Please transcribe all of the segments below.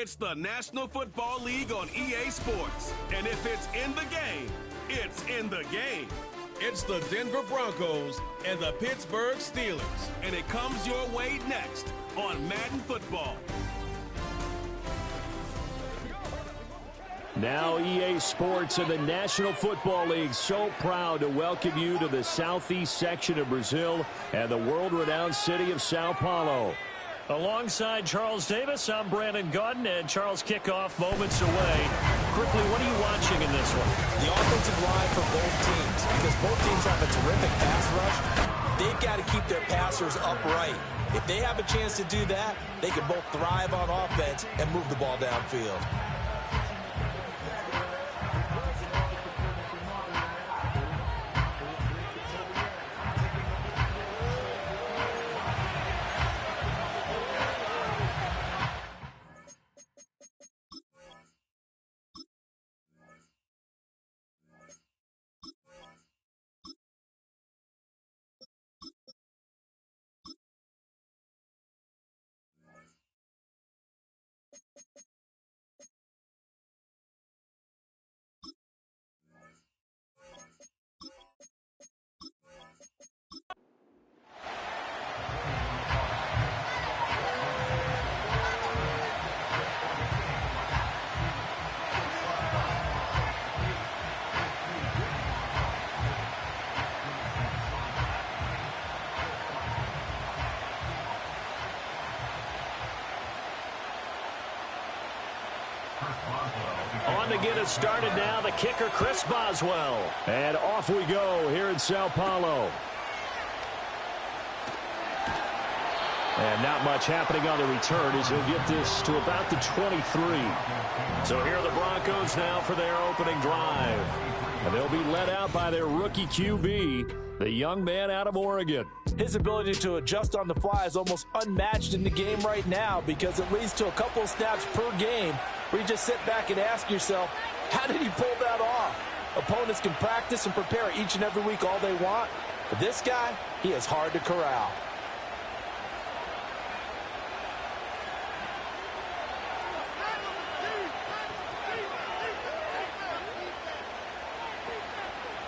It's the National Football League on EA Sports. And if it's in the game, it's in the game. It's the Denver Broncos and the Pittsburgh Steelers. And it comes your way next on Madden Football. Now EA Sports and the National Football League so proud to welcome you to the southeast section of Brazil and the world-renowned city of Sao Paulo. Alongside Charles Davis, I'm Brandon Gaudin, and Charles, kickoff moments away. Quickly, what are you watching in this one? The offensive line for both teams, because both teams have a terrific pass rush. They've got to keep their passers upright. If they have a chance to do that, they can both thrive on offense and move the ball downfield. On to get us started now, the kicker, Chris Boswell. And off we go here in Sao Paulo. And not much happening on the return as he'll get this to about the 23. So here are the Broncos now for their opening drive. And they'll be led out by their rookie QB, the young man out of Oregon. His ability to adjust on the fly is almost unmatched in the game right now, because it leads to a couple of snaps per game where you just sit back and ask yourself, how did he pull that off? Opponents can practice and prepare each and every week all they want, but this guy, he is hard to corral.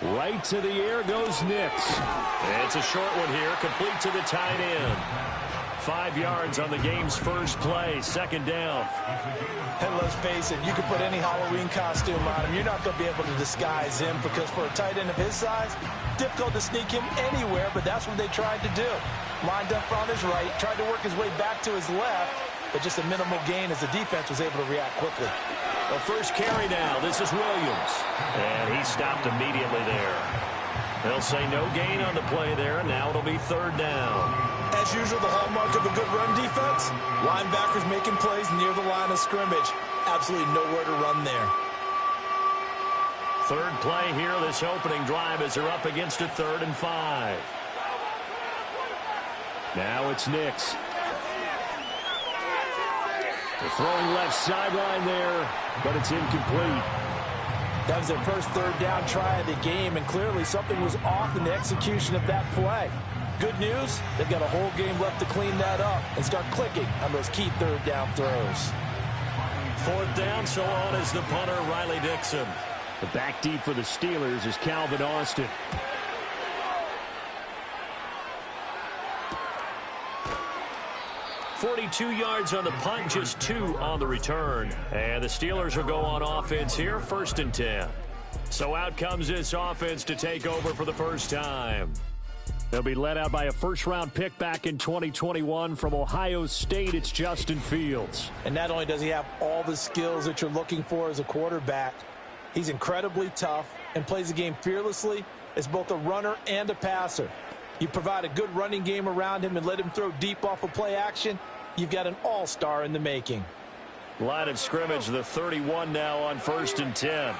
Right to the air goes Nix. It's a short one here, complete to the tight end. 5 yards on the game's first play, second down. And let's face it, you can put any Halloween costume on him. You're not going to be able to disguise him, because for a tight end of his size, difficult to sneak him anywhere, but that's what they tried to do. Lined up on his right, tried to work his way back to his left, but just a minimal gain as the defense was able to react quickly. The first carry now, this is Williams. And he stopped immediately there. They'll say no gain on the play there, and now it'll be third down. As usual, the hallmark of a good run defense, linebackers making plays near the line of scrimmage. Absolutely nowhere to run there. Third play here, this opening drive, as they're up against a 3rd and 5. Now it's Nix. The throwing left sideline there, but it's incomplete. That was their first third down try of the game, and clearly something was off in the execution of that play. Good news, they've got a whole game left to clean that up and start clicking on those key third down throws. Fourth down, so on is the punter, Riley Dixon. The back deep for the Steelers is Calvin Austin. .42 yards on the punt, just 2 on the return. And the Steelers will go on offense here, 1st and 10. So out comes this offense to take over for the first time. They'll be led out by a first-round pick back in 2021 from Ohio State. It's Justin Fields. And not only does he have all the skills that you're looking for as a quarterback, he's incredibly tough and plays the game fearlessly as both a runner and a passer. You provide a good running game around him and let him throw deep off of play action, you've got an all-star in the making. Line of scrimmage, the 31 now on 1st and 10.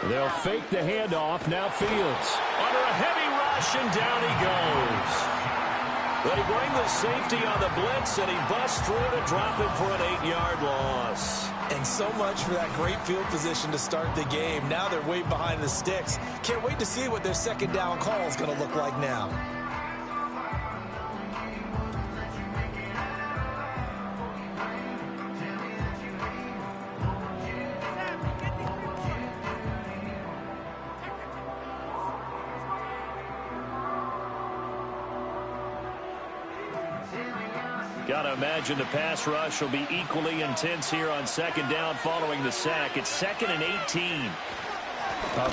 They'll fake the handoff. Now Fields. Under a heavy rush, and down he goes. They bring the safety on the blitz, and he busts through to drop it for an 8-yard loss. And so much for that great field position to start the game. Now they're way behind the sticks. Can't wait to see what their second down call is going to look like now. Got to imagine the pass rush will be equally intense here on second down following the sack. It's 2nd and 18.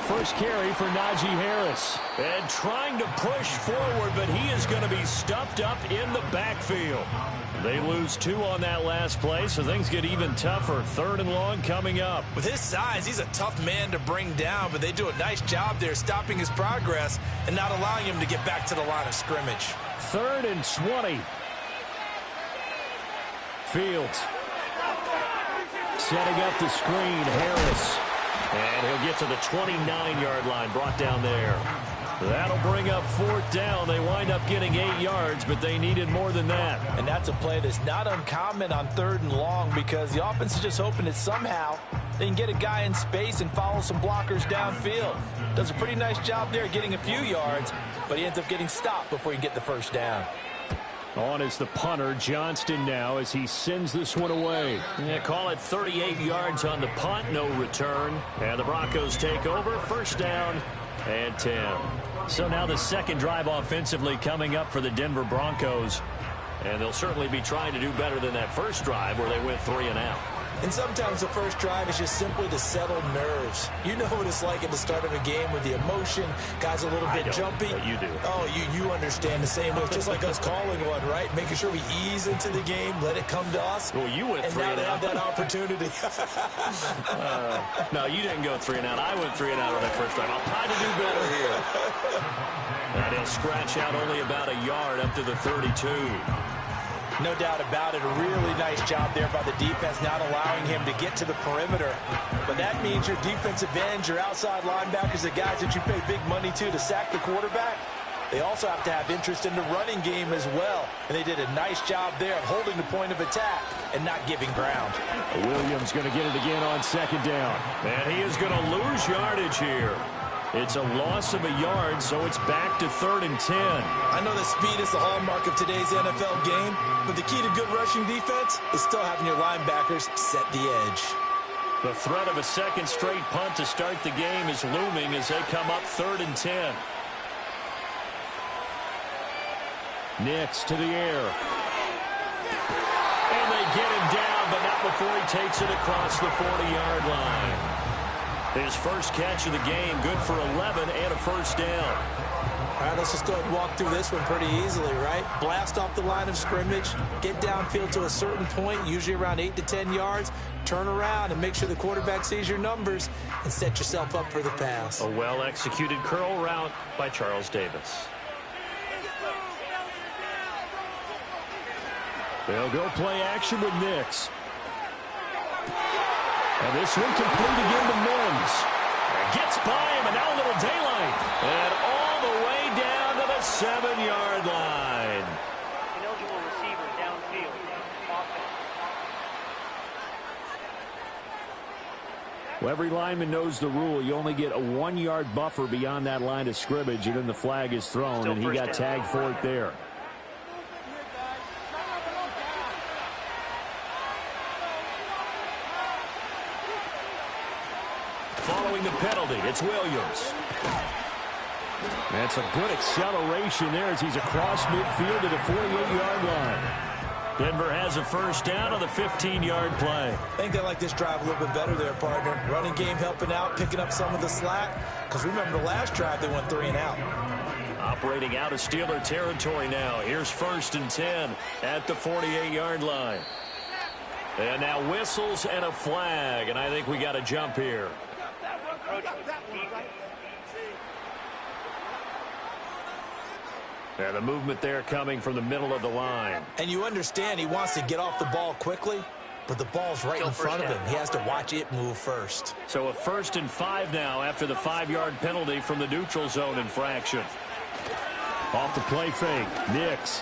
First carry for Najee Harris. And trying to push forward, but he is going to be stuffed up in the backfield. They lose 2 on that last play, so things get even tougher. 3rd and long coming up. With his size, he's a tough man to bring down, but they do a nice job there stopping his progress and not allowing him to get back to the line of scrimmage. 3rd and 20. Fields setting up the screen. Harris. And he'll get to the 29-yard line, brought down there. That'll bring up 4th down. They wind up getting 8 yards, but they needed more than that. And that's a play that's not uncommon on 3rd and long because the offense is just hoping that somehow they can get a guy in space and follow some blockers downfield. Does a pretty nice job there getting a few yards, but he ends up getting stopped before he can get the first down. On is the punter, Johnston, now as he sends this one away. Yeah, call it 38 yards on the punt, no return. And the Broncos take over, 1st down and 10. So now the second drive offensively coming up for the Denver Broncos. And they'll certainly be trying to do better than that first drive where they went 3 and out. And sometimes the first drive is just simply to settle nerves. You know what it's like at the start of a game with the emotion. Guys a little bit jumpy. But you do. Oh, you understand the same way. It's just like us calling one, right? Making sure we ease into the game, let it come to us. Well, you went 3 and out. And now they have that opportunity. No, you didn't go 3 and out. I went 3 and out on that first drive. I'll try to do better here. And he'll scratch out only about a yard up to the 32. No doubt about it. A really nice job there by the defense, not allowing him to get to the perimeter. But that means your defensive ends, your outside linebackers, the guys that you pay big money to sack the quarterback, they also have to have interest in the running game as well. And they did a nice job there of holding the point of attack and not giving ground. Williams going to get it again on 2nd down. And he is going to lose yardage here. It's a loss of a yard, so it's back to 3rd and 10. I know that speed is the hallmark of today's NFL game, but the key to good rushing defense is still having your linebackers set the edge. The threat of a second straight punt to start the game is looming as they come up 3rd and 10. Nix to the air. And they get him down, but not before he takes it across the 40-yard line. His first catch of the game, good for 11 and a first down. All right, let's just go ahead and walk through this one pretty easily, right? Blast off the line of scrimmage, get downfield to a certain point, usually around 8 to 10 yards, turn around and make sure the quarterback sees your numbers and set yourself up for the pass. A well-executed curl route by Charles Davis. They'll go play action with Nix. And this one complete again to Mims. Gets by him, and now a little daylight. And all the way down to the 7-yard line. Ineligible receiver downfield. Well, every lineman knows the rule. You only get a 1-yard buffer beyond that line of scrimmage, and then the flag is thrown, Still and he got tagged for it there. Following the penalty, it's Williams. That's a good acceleration there as he's across midfield to the 48-yard line. Denver has a first down on the 15-yard play. I think they like this drive a little bit better there, partner. Running game helping out, picking up some of the slack. Because remember the last drive, they went 3 and out. Operating out of Steeler territory now. Here's 1st and 10 at the 48-yard line. And now whistles and a flag, and I think we got a jump here. And the movement there coming from the middle of the line. And you understand he wants to get off the ball quickly, but the ball's right in front of him. He has to watch it move first. So a 1st and 5 now after the 5-yard penalty from the neutral zone infraction. Off the play fake, Nix.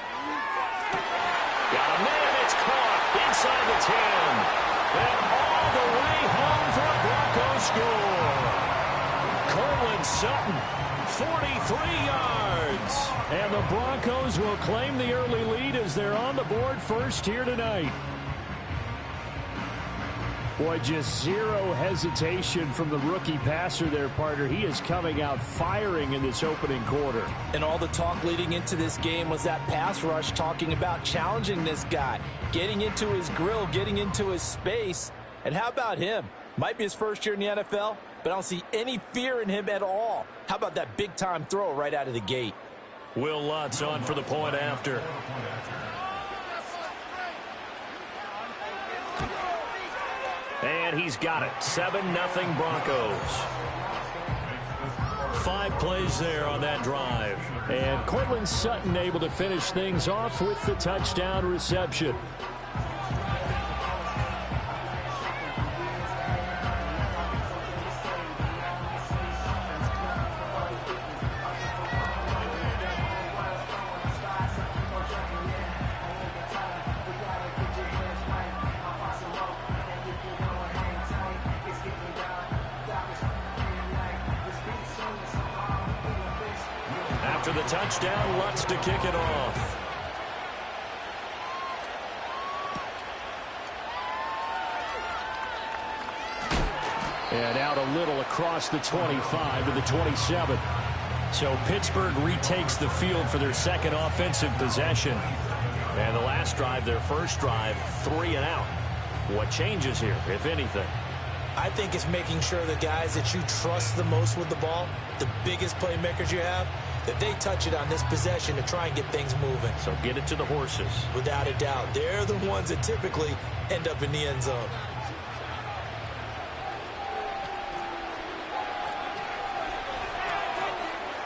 Got a man, it's caught inside the 10. And all the way home for a Broncos score. Cortland Sutton, 43 yards. And the Broncos will claim the early lead as they're on the board first here tonight. Boy, just zero hesitation from the rookie passer there, partner. He is coming out firing in this opening quarter. And all the talk leading into this game was that pass rush, talking about challenging this guy, getting into his grill, getting into his space. And how about him? Might be his first year in the NFL, but I don't see any fear in him at all. How about that big-time throw right out of the gate? Will Lutz on for the point after. And he's got it. 7-0 Broncos. 5 plays there on that drive. And Courtland Sutton able to finish things off with the touchdown reception. After the touchdown, Lutz to kick it off. And out a little across the 25 to the 27. So Pittsburgh retakes the field for their second offensive possession. And the last drive, their first drive, 3 and out. What changes here, if anything? I think it's making sure the guys that you trust the most with the ball, the biggest playmakers you have, that they touch it on this possession to try and get things moving. So get it to the horses. Without a doubt. They're the ones that typically end up in the end zone.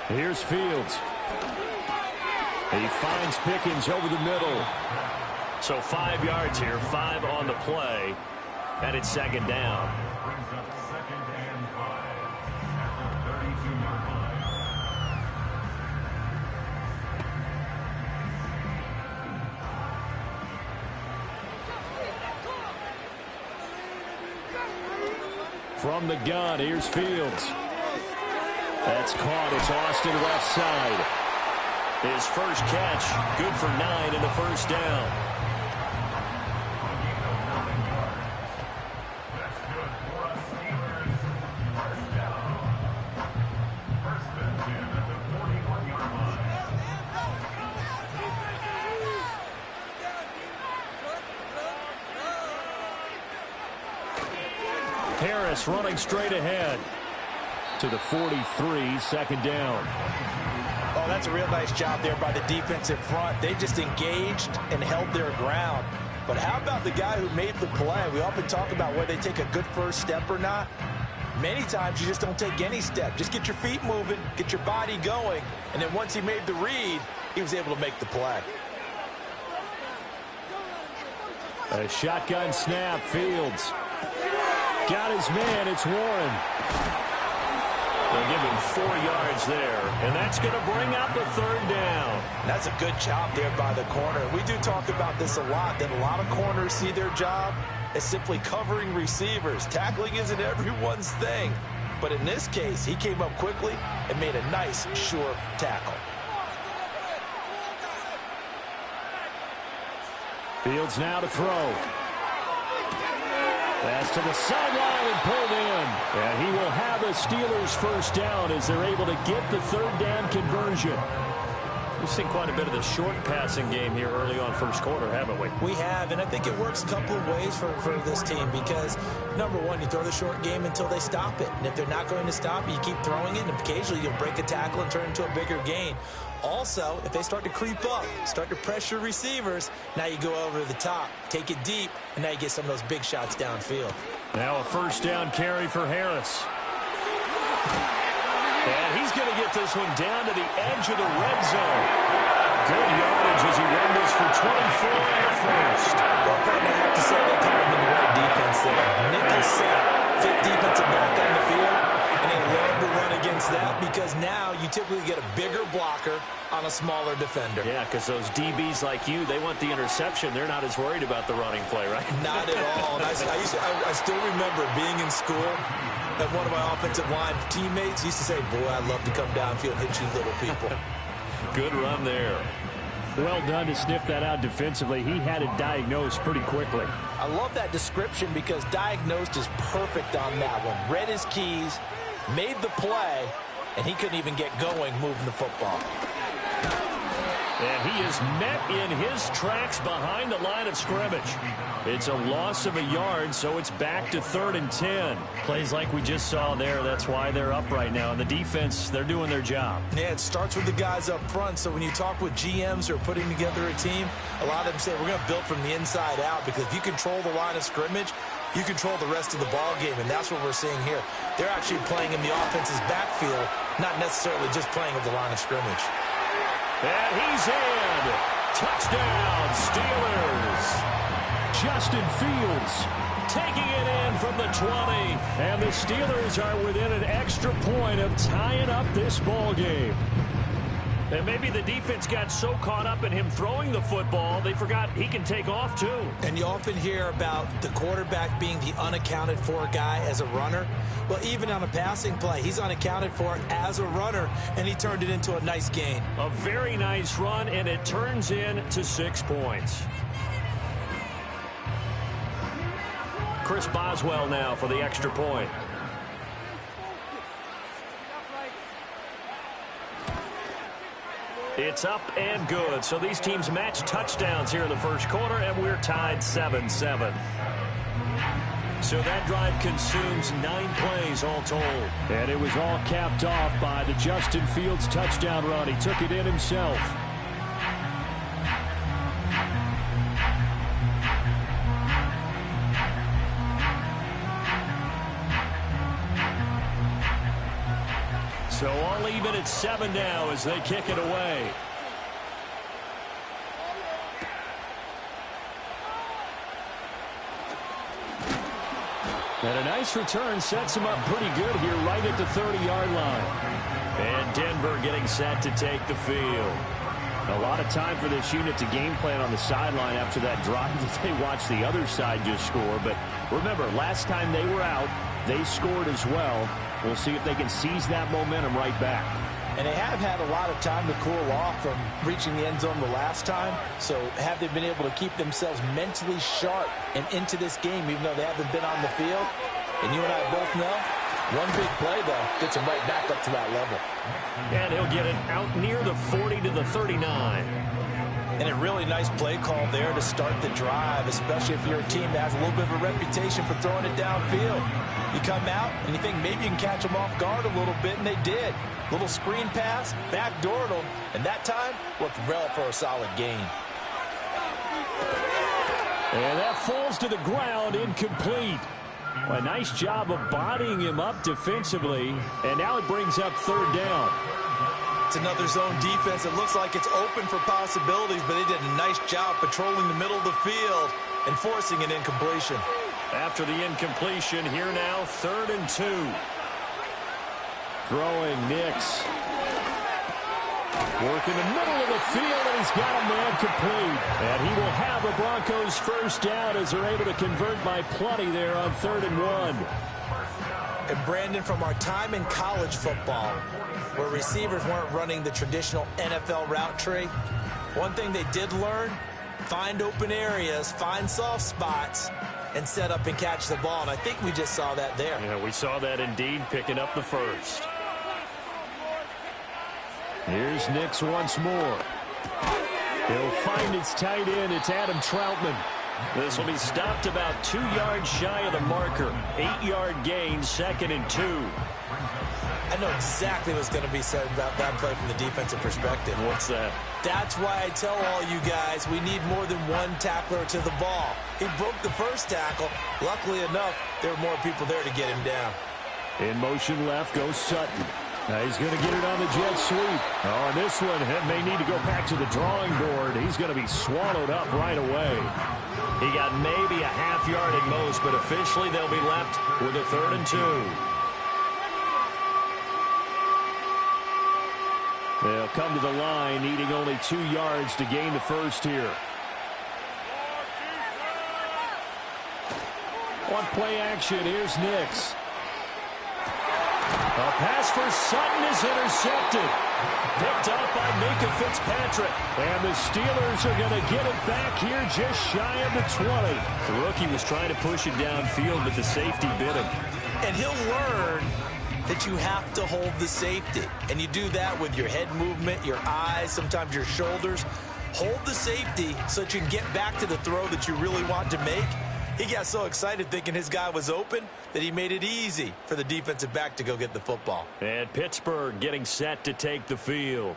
Here's Fields. He finds Pickens over the middle. So 5 yards here, 5 on the play, and it's second down. From the gun, here's Fields. That's caught. It's Austin left side. His first catch, good for 9 in the first down. Harris running straight ahead to the 43, second down. Oh, that's a real nice job there by the defensive front. They just engaged and held their ground. But how about the guy who made the play? We often talk about whether they take a good first step or not. Many times you just don't take any step. Just get your feet moving, get your body going, and then once he made the read, he was able to make the play. A shotgun snap, Fields. Got his man, it's Warren. They'll give him 4 yards there, and that's going to bring up the third down. That's a good job there by the corner. We do talk about this a lot, that a lot of corners see their job as simply covering receivers. Tackling isn't everyone's thing. But in this case, he came up quickly and made a nice, sure tackle. Fields now to throw. Pass to the sideline and pulled in. And he will have a Steelers first down as they're able to get the third down conversion. We've seen quite a bit of the short passing game here early on first quarter, haven't we? We have, and I think it works a couple of ways for this team because, number one, you throw the short game until they stop it. And if they're not going to stop it, you keep throwing it, and occasionally you'll break a tackle and turn it into a bigger gain. Also, if they start to creep up, start to pressure receivers, now you go over the top, take it deep, and now you get some of those big shots downfield. Now a first down carry for Harris. And he's going to get this one down to the edge of the red zone. Good yardage as he rumbles for 24 in the first. Well, partner, I have to say they caught him in the right defense there. Nickel set, fifth defensive back on the field, and they love to run against that because now you typically get a bigger blocker on a smaller defender. Yeah, because those DBs like you, they want the interception. They're not as worried about the running play, right? Not at all. And I still remember being in school, and one of my offensive line teammates used to say, boy, I'd love to come downfield and hit you little people. Good run there. Well done to sniff that out defensively. He had it diagnosed pretty quickly. I love that description because diagnosed is perfect on that one. Read his keys, made the play, and he couldn't even get going moving the football. And he is met in his tracks behind the line of scrimmage. It's a loss of a yard, so it's back to 3rd and 10. Plays like we just saw there, that's why they're up right now. And the defense, they're doing their job. Yeah, it starts with the guys up front. So when you talk with GMs who are putting together a team, a lot of them say we're going to build from the inside out, because if you control the line of scrimmage, you control the rest of the ball game, and that's what we're seeing here. They're actually playing in the offense's backfield, not necessarily just playing at the line of scrimmage. And he's in. Touchdown, Steelers. Justin Fields taking it in from the 20. And the Steelers are within an extra point of tying up this ball game. And maybe the defense got so caught up in him throwing the football, they forgot he can take off too. And you often hear about the quarterback being the unaccounted for guy as a runner. Well, even on a passing play, he's unaccounted for as a runner, and he turned it into a nice gain. A very nice run, and it turns into 6 points. Chris Boswell now for the extra point. It's up and good. So these teams match touchdowns here in the first quarter, and we're tied 7-7. So that drive consumes 9 plays all told. And it was all capped off by the Justin Fields touchdown run. He took it in himself. So all even at 7 now as they kick it away. And a nice return sets him up pretty good here right at the 30-yard line. And Denver getting set to take the field. A lot of time for this unit to game plan on the sideline after that drive that they watched the other side just score. But remember, last time they were out, they scored as well. We'll see if they can seize that momentum right back. And they have had a lot of time to cool off from reaching the end zone the last time. So have they been able to keep themselves mentally sharp and into this game, even though they haven't been on the field? And you and I both know, one big play, though, gets them right back up to that level. And he'll get it out near the 40 to the 39. And a really nice play call there to start the drive, especially if you're a team that has a little bit of a reputation for throwing it downfield. You come out and you think maybe you can catch them off guard a little bit, and they did. Little screen pass, backdoored them, and that time looked well for a solid gain. And that falls to the ground, incomplete. A nice job of bodying him up defensively, and now it brings up 3rd down. It's another zone defense. It looks like it's open for possibilities, but they did a nice job patrolling the middle of the field and forcing an incompletion. After the incompletion, here now, 3rd and 2. Throwing Nix. Working the middle of the field, and he's got a man complete. And he will have the Broncos first down as they're able to convert by plenty there on 3rd and 1. And Brandon, from our time in college football, where receivers weren't running the traditional NFL route tree, one thing they did learn, find open areas, find soft spots, and set up and catch the ball. And I think we just saw that there. Yeah, we saw that indeed, picking up the first. Here's Nix once more. He'll find its tight end. It's Adam Troutman. This will be stopped about 2 yards shy of the marker. 8-yard gain, 2nd and 2. I know exactly what's going to be said about that play from the defensive perspective. What's that? That's why I tell all you guys we need more than one tackler to the ball. He broke the first tackle. Luckily enough, there were more people there to get him down. In motion left goes Sutton. Now he's going to get it on the jet sweep. Oh, and this one may need to go back to the drawing board. He's going to be swallowed up right away. He got maybe a half yard at most, but officially they'll be left with a 3rd and 2. They'll come to the line, needing only 2 yards to gain the first here. On play action, here's Nix. A pass for Sutton is intercepted. Picked up by Minkah Fitzpatrick. And the Steelers are going to get it back here just shy of the 20. The rookie was trying to push it downfield, but the safety bit him. And he'll learn that you have to hold the safety. And you do that with your head movement, your eyes, sometimes your shoulders. Hold the safety so that you can get back to the throw that you really want to make. He got so excited thinking his guy was open that he made it easy for the defensive back to go get the football. And Pittsburgh getting set to take the field.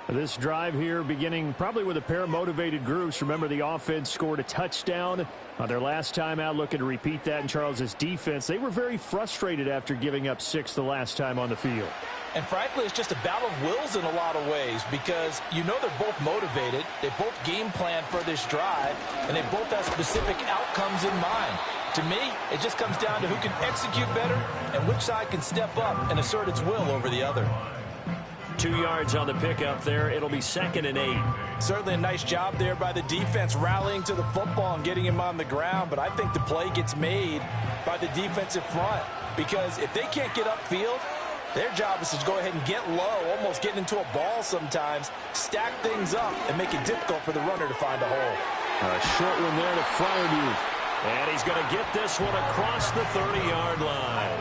This drive here beginning probably with a pair of motivated groups. Remember, the offense scored a touchdown on their last time out, looking to repeat that in Charles's defense. They were very frustrated after giving up 6 the last time on the field. And frankly, it's just a battle of wills in a lot of ways because you know they're both motivated. They both game plan for this drive, and they both have specific outcomes in mind. To me, it just comes down to who can execute better and which side can step up and assert its will over the other. 2 yards on the pickup there. It'll be 2nd and 8. Certainly a nice job there by the defense rallying to the football and getting him on the ground, but I think the play gets made by the defensive front because if they can't get upfield, their job is to go ahead and get low, almost getting into a ball sometimes, stack things up, and make it difficult for the runner to find a hole. A short one there to Freiermuth. And he's going to get this one across the 30-yard line.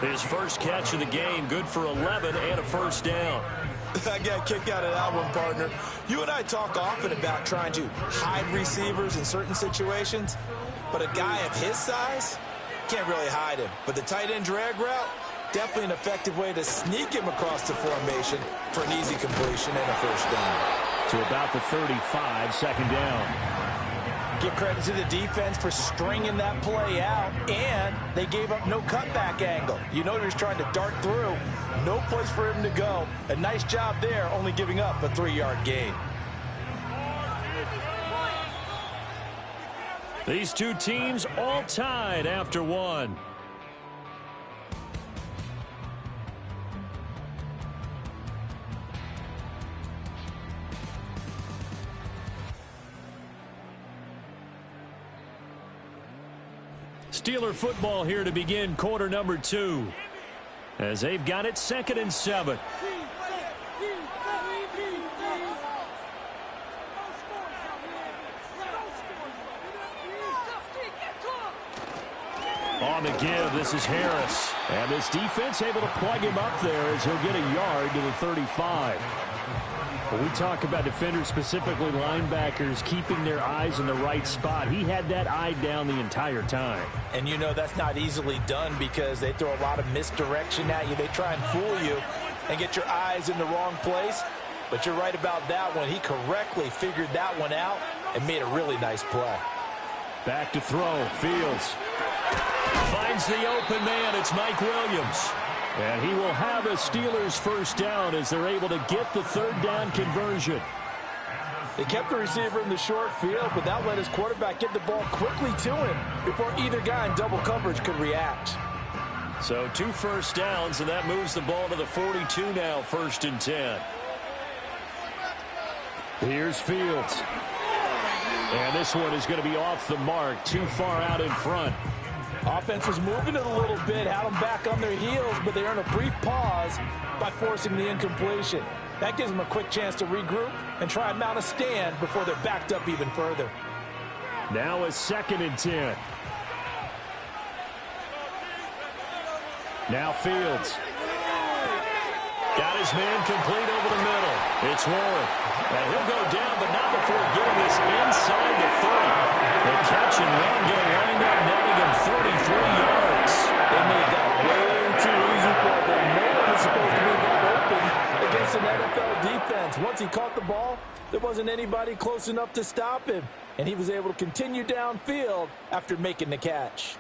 His first catch of the game, good for 11 and a first down. I got a kick out of that one, partner. You and I talk often about trying to hide receivers in certain situations, but a guy of his size can't really hide him. But the tight end drag route, definitely an effective way to sneak him across the formation for an easy completion and a first down. To about the 35, second down. Give credit to the defense for stringing that play out, and they gave up no cutback angle. You know he was trying to dart through. No place for him to go. A nice job there, only giving up a 3-yard gain. These two teams all tied after one. Steeler football here to begin quarter number 2. As they've got it 2nd and 7. On the give, this is Harris. And this defense able to plug him up there as he'll get a yard to the 35. When we talk about defenders, specifically linebackers, keeping their eyes in the right spot, he had that eye down the entire time. And you know that's not easily done because they throw a lot of misdirection at you. They try and fool you and get your eyes in the wrong place. But you're right about that one. He correctly figured that one out and made a really nice play. Back to throw. Fields finds the open man. It's Mike Williams. And he will have a Steelers first down as they're able to get the 3rd down conversion. They kept the receiver in the short field, but that let his quarterback get the ball quickly to him before either guy in double coverage could react. So 2 first downs, and that moves the ball to the 42 now, 1st and 10. Here's Fields. And this one is going to be off the mark, too far out in front. Offense was moving it a little bit, had them back on their heels, but they earned a brief pause by forcing the incompletion. That gives them a quick chance to regroup and try and mount a stand before they're backed up even further. Now a 2nd and 10. Now Fields. Got his man complete over the middle. It's Warren. And he'll go down, but not before getting this inside the 30. The catch and run going to wind up netting him 33 yards. They made that way too easy for them. No one is supposed to be that open against an NFL defense. Once he caught the ball, there wasn't anybody close enough to stop him. And he was able to continue downfield after making the catch.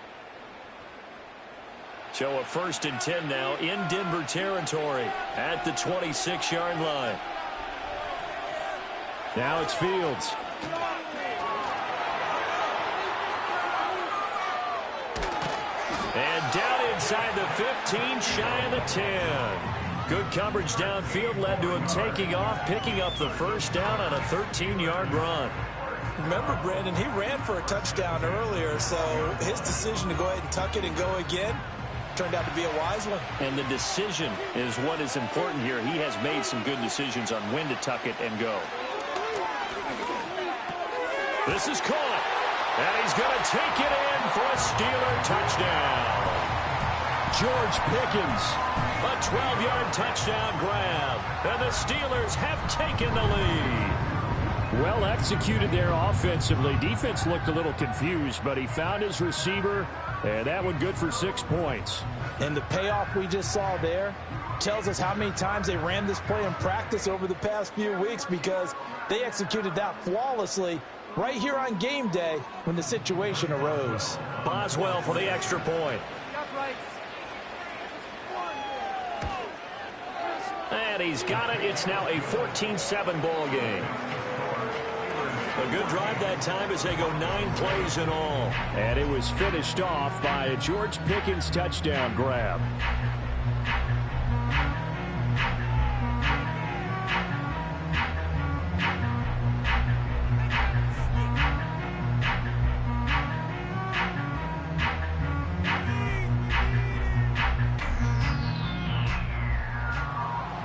So a 1st and 10 now in Denver territory at the 26-yard line. Now it's Fields. And down inside the 15, shy of the 10. Good coverage downfield led to him taking off, picking up the first down on a 13-yard run. Remember, Brandon, he ran for a touchdown earlier, so his decision to go ahead and tuck it and go again, turned out to be a wise one. And the decision is what is important here. He has made some good decisions on when to tuck it and go. This is caught. And he's going to take it in for a Steeler touchdown. George Pickens, a 12-yard touchdown grab. And the Steelers have taken the lead. Well executed there offensively. Defense looked a little confused, but he found his receiver, and that one good for 6 points. And the payoff we just saw there tells us how many times they ran this play in practice over the past few weeks, because they executed that flawlessly right here on game day when the situation arose. Boswell for the extra point. And he's got it. It's now a 14-7 ball game. A good drive that time as they go 9 plays in all. And it was finished off by a George Pickens touchdown grab.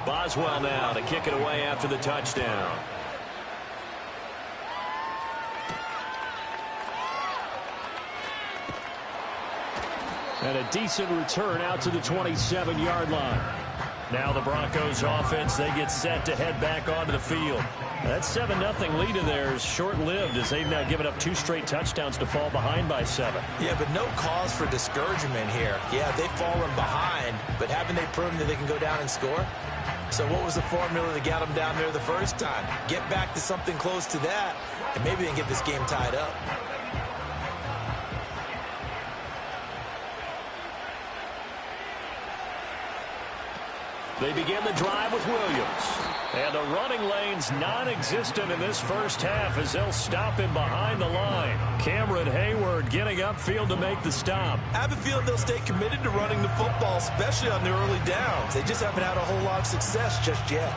Boswell now to kick it away after the touchdown. And a decent return out to the 27-yard line. Now the Broncos offense, they get set to head back onto the field. That 7-0 lead of theirs short-lived as they've now given up 2 straight touchdowns to fall behind by 7. Yeah, but no cause for discouragement here. Yeah, they've fallen behind, but haven't they proven that they can go down and score? So what was the formula that got them down there the first time? Get back to something close to that, and maybe they can get this game tied up. They begin the drive with Williams. And the running lane's non-existent in this first half as they'll stop him behind the line. Cameron Hayward getting upfield to make the stop. I have a feeling they'll stay committed to running the football, especially on their early downs. They just haven't had a whole lot of success just yet.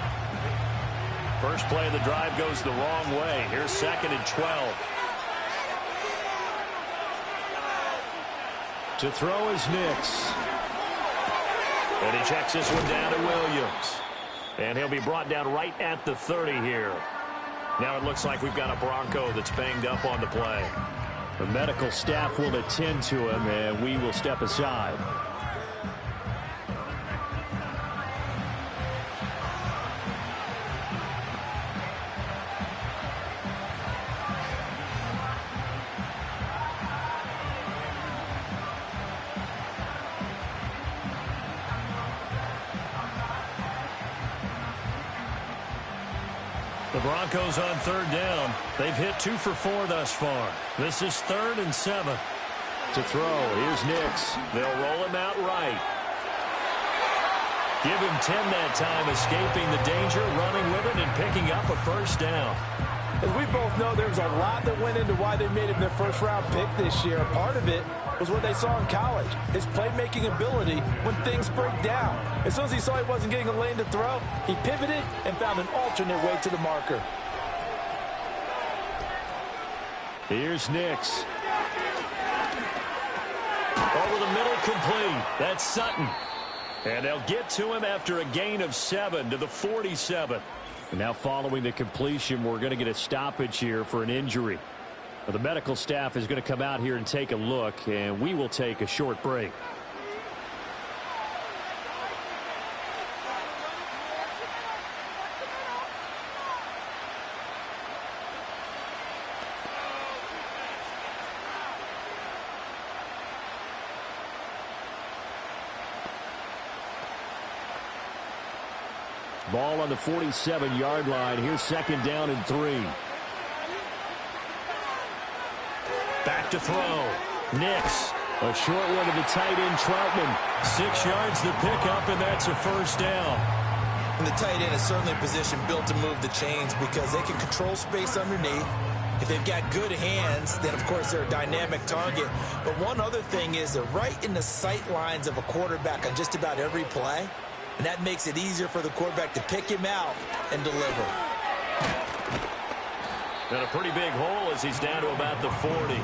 First play of the drive goes the wrong way. Here's 2nd and 12. To throw is Nix. And he checks this one down to Williams. And he'll be brought down right at the 30 here. Now it looks like we've got a Bronco that's banged up on the play. The medical staff will attend to him, and we will step aside. The Broncos on 3rd down. They've hit 2 for 4 thus far. This is 3rd and 7. To throw, here's Nix. They'll roll him out right. Give him 10 that time, escaping the danger, running with it, and picking up a first down. As we both know, there was a lot that went into why they made him their first-round pick this year. Part of it was what they saw in college, his playmaking ability when things break down. As soon as he saw he wasn't getting a lane to throw, he pivoted and found an alternate way to the marker. Here's Nix. Over the middle, complete. That's Sutton. And they'll get to him after a gain of 7 to the 47. And now following the completion, we're going to get a stoppage here for an injury. Well, the medical staff is going to come out here and take a look, and we will take a short break. Ball on the 47-yard line. Here's 2nd down and 3. Back to throw. Nix. A short one to the tight end, Troutman. 6 yards the pickup, and that's a first down. And the tight end is certainly a position built to move the chains because they can control space underneath. If they've got good hands, then, of course, they're a dynamic target. But one other thing is they're right in the sight lines of a quarterback on just about every play. And that makes it easier for the quarterback to pick him out and deliver. And a pretty big hole as he's down to about the 40.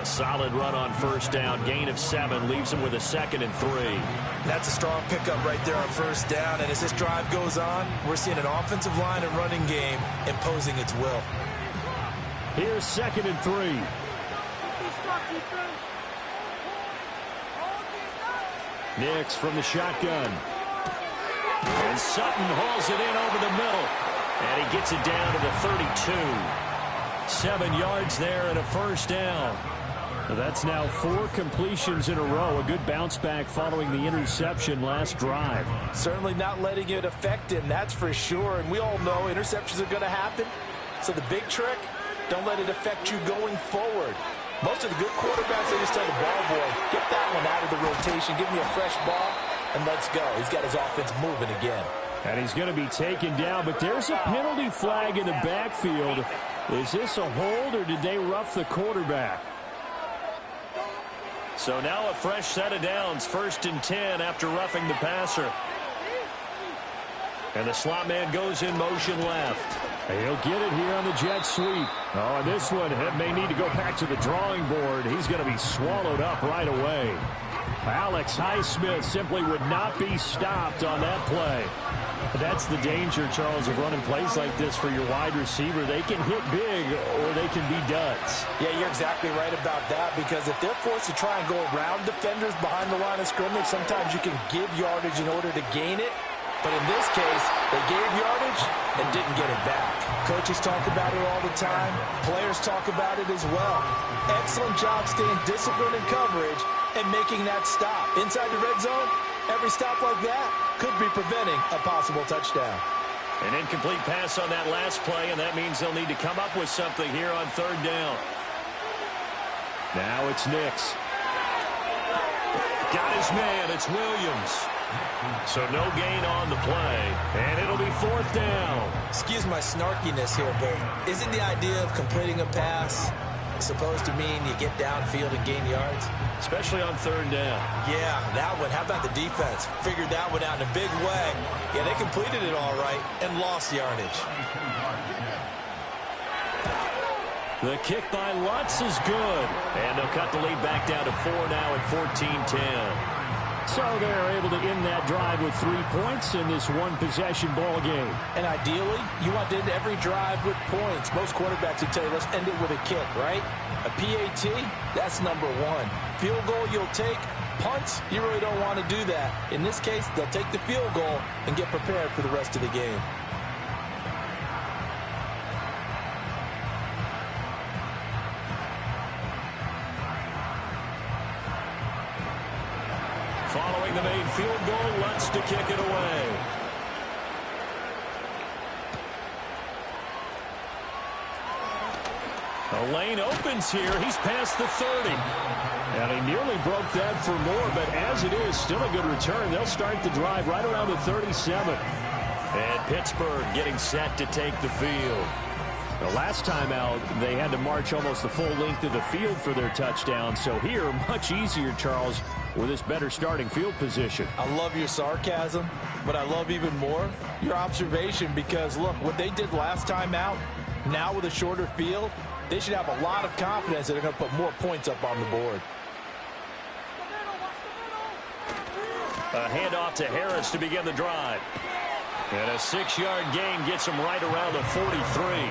A solid run on first down. Gain of 7 leaves him with a 2nd and 3. That's a strong pickup right there on first down. And as this drive goes on, we're seeing an offensive line and running game imposing its will. Here's 2nd and 3. Nix from the shotgun. And Sutton hauls it in over the middle. And he gets it down to the 32. 7 yards there and a first down. That's now 4 completions in a row. A good bounce back following the interception last drive. Certainly not letting it affect him, that's for sure. And we all know interceptions are going to happen. So the big trick, don't let it affect you going forward. Most of the good quarterbacks, they just tell the ball boy, get that one out of the rotation, give me a fresh ball, and let's go. He's got his offense moving again. And he's going to be taken down, but there's a penalty flag in the backfield. Is this a hold, or did they rough the quarterback? So now a fresh set of downs, 1st and 10 after roughing the passer. And the slot man goes in motion left. He'll get it here on the jet sweep. Oh, and this one may need to go back to the drawing board. He's going to be swallowed up right away. Alex Highsmith simply would not be stopped on that play. That's the danger, Charles, of running plays like this for your wide receiver. They can hit big or they can be duds. Yeah, you're exactly right about that, because if they're forced to try and go around defenders behind the line of scrimmage, sometimes you can give yardage in order to gain it. But in this case, they gave yardage and didn't get it back. Coaches talk about it all the time. Players talk about it as well. Excellent job staying disciplined in coverage and making that stop. Inside the red zone, every stop like that could be preventing a possible touchdown. An incomplete pass on that last play, and that means they'll need to come up with something here on 3rd down. Now it's Nix. Got his man. It's Williams. So no gain on the play, and it'll be 4th down. Excuse my snarkiness here, but isn't the idea of completing a pass supposed to mean you get downfield and gain yards? Especially on 3rd down. Yeah, that one. How about the defense? Figured that one out in a big way. Yeah, they completed it all right and lost yardage. The kick by Lutz is good. And they'll cut the lead back down to 4 now at 14-10. So they're able to end that drive with 3 points in this one-possession ball game. And ideally, you want to end every drive with points. Most quarterbacks would tell you, let's end it with a kick, right? A PAT, that's number 1. Field goal you'll take. Punts, you really don't want to do that. In this case, they'll take the field goal and get prepared for the rest of the game. Following the made field goal, Lutz to kick it away. The lane opens here. He's past the 30. And he nearly broke that for more, but as it is, still a good return. They'll start the drive right around the 37. And Pittsburgh getting set to take the field. The last time out, they had to march almost the full length of the field for their touchdown. So here, much easier, Charles, with this better starting field position. I love your sarcasm, but I love even more your observation, because, look, what they did last time out, now with a shorter field, they should have a lot of confidence that they're going to put more points up on the board. A handoff to Harris to begin the drive. And a 6-yard gain gets him right around the 43.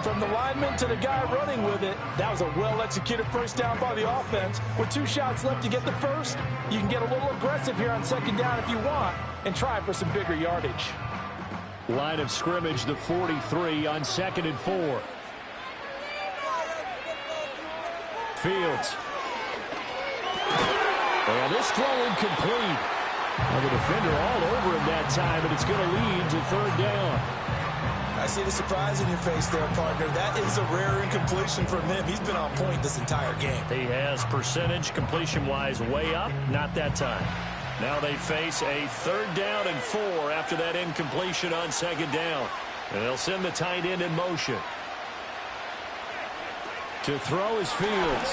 From the lineman to the guy running with it, that was a well-executed first down by the offense. With 2 shots left to get the first, you can get a little aggressive here on 2nd down if you want and try for some bigger yardage. Line of scrimmage, the 43 on 2nd and 4. Fields. And this throw incomplete. Well, the defender all over him that time, and it's going to lead to 3rd down. I see the surprise in your face there, partner. That is a rare incompletion from him. He's been on point this entire game. He has percentage completion-wise way up. Not that time. Now they face a 3rd down and 4 after that incompletion on 2nd down. And they'll send the tight end in motion. To throw is Fields.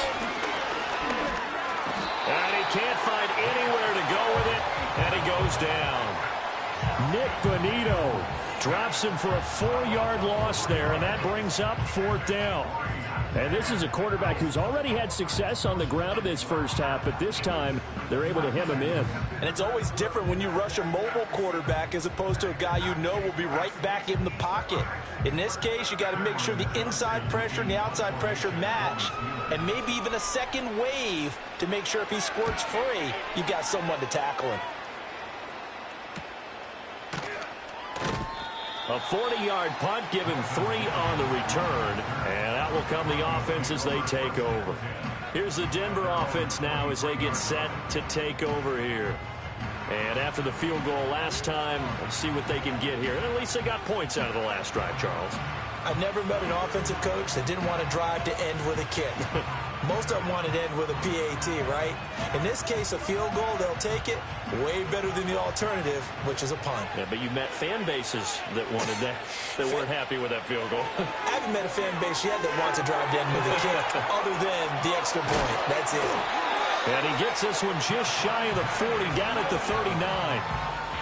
And he can't find anywhere to go with it, and he goes down. Nick Bonito Drops him for a 4-yard loss there, and that brings up 4th down. And this is a quarterback who's already had success on the ground in this first half, but this time they're able to hem him in. And it's always different when you rush a mobile quarterback as opposed to a guy you know will be right back in the pocket. In this case, you got to make sure the inside pressure and the outside pressure match, and maybe even a second wave to make sure if he squirts free, you've got someone to tackle him. A 40-yard punt, give him 3 on the return, and out will come the offense as they take over. Here's the Denver offense now as they get set to take over here. And after the field goal last time, we'll see what they can get here. And at least they got points out of the last drive, Charles. I never met an offensive coach that didn't want to drive to end with a kick. Most of them wanted to end with a PAT, right? In this case, a field goal, they'll take it. Way better than the alternative, which is a punt. Yeah, but you met fan bases that wanted that, that weren't happy with that field goal. I haven't met a fan base yet that wants to drive to end with a kick, other than the extra point. That's it. And he gets this one just shy of the 40, down at the 39.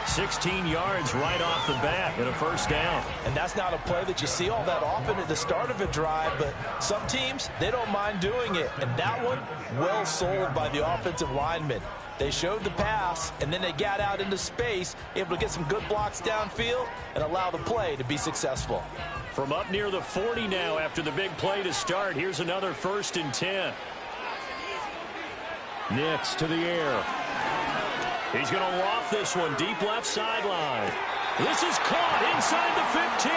16 yards right off the bat and a first down. And that's not a play that you see all that often at the start of a drive, but some teams, they don't mind doing it. And that one, well sold by the offensive lineman. They showed the pass, and then they got out into space, able to get some good blocks downfield and allow the play to be successful. From up near the 40 now after the big play to start, here's another 1st and 10. Nix to the air. He's going to loft this one deep left sideline. This is caught inside the 15.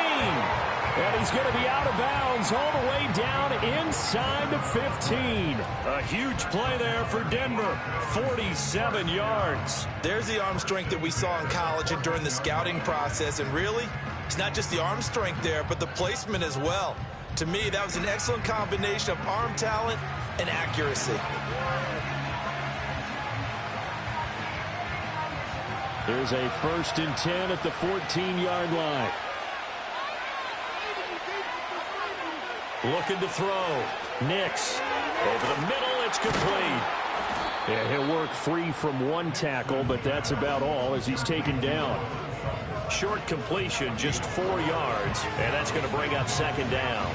And he's going to be out of bounds all the way down inside the 15. A huge play there for Denver. 47 yards. There's the arm strength that we saw in college and during the scouting process. And really, it's not just the arm strength there, but the placement as well. To me, that was an excellent combination of arm talent and accuracy. There's a 1st and 10 at the 14-yard line. Looking to throw. Nix. Over the middle, it's complete. Yeah, he'll work free from 1 tackle, but that's about all as he's taken down. Short completion, just 4 yards, and that's going to bring up 2nd down.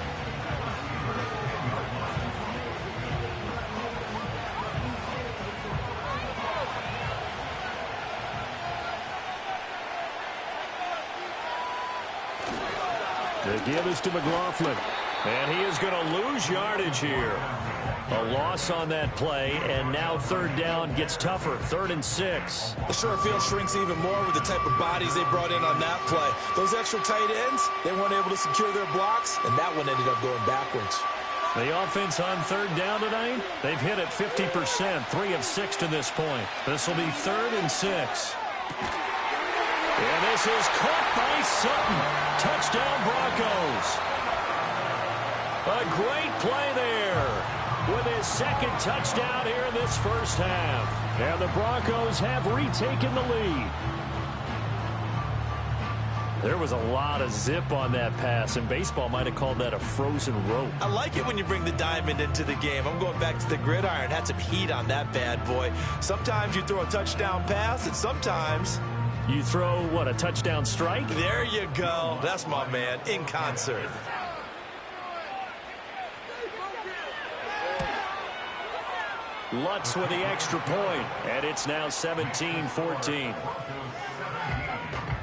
The give is to McLaughlin. And he is going to lose yardage here. A loss on that play, and now 3rd down gets tougher. 3rd and 6. The short field shrinks even more with the type of bodies they brought in on that play. Those extra tight ends, they weren't able to secure their blocks, and that one ended up going backwards. The offense on 3rd down tonight, they've hit it 50%, 3 of 6 to this point. This will be 3rd and 6. And this is caught by Sutton. Touchdown Broncos. A great play there with his 2nd touchdown here in this first half. And the Broncos have retaken the lead. There was a lot of zip on that pass, and baseball might have called that a frozen rope. I like it when you bring the diamond into the game. I'm going back to the gridiron. Had some heat on that bad boy. Sometimes you throw a touchdown pass, and sometimes you throw, what, a touchdown strike? There you go. That's my man, in concert. Lutz with the extra point, and it's now 17-14.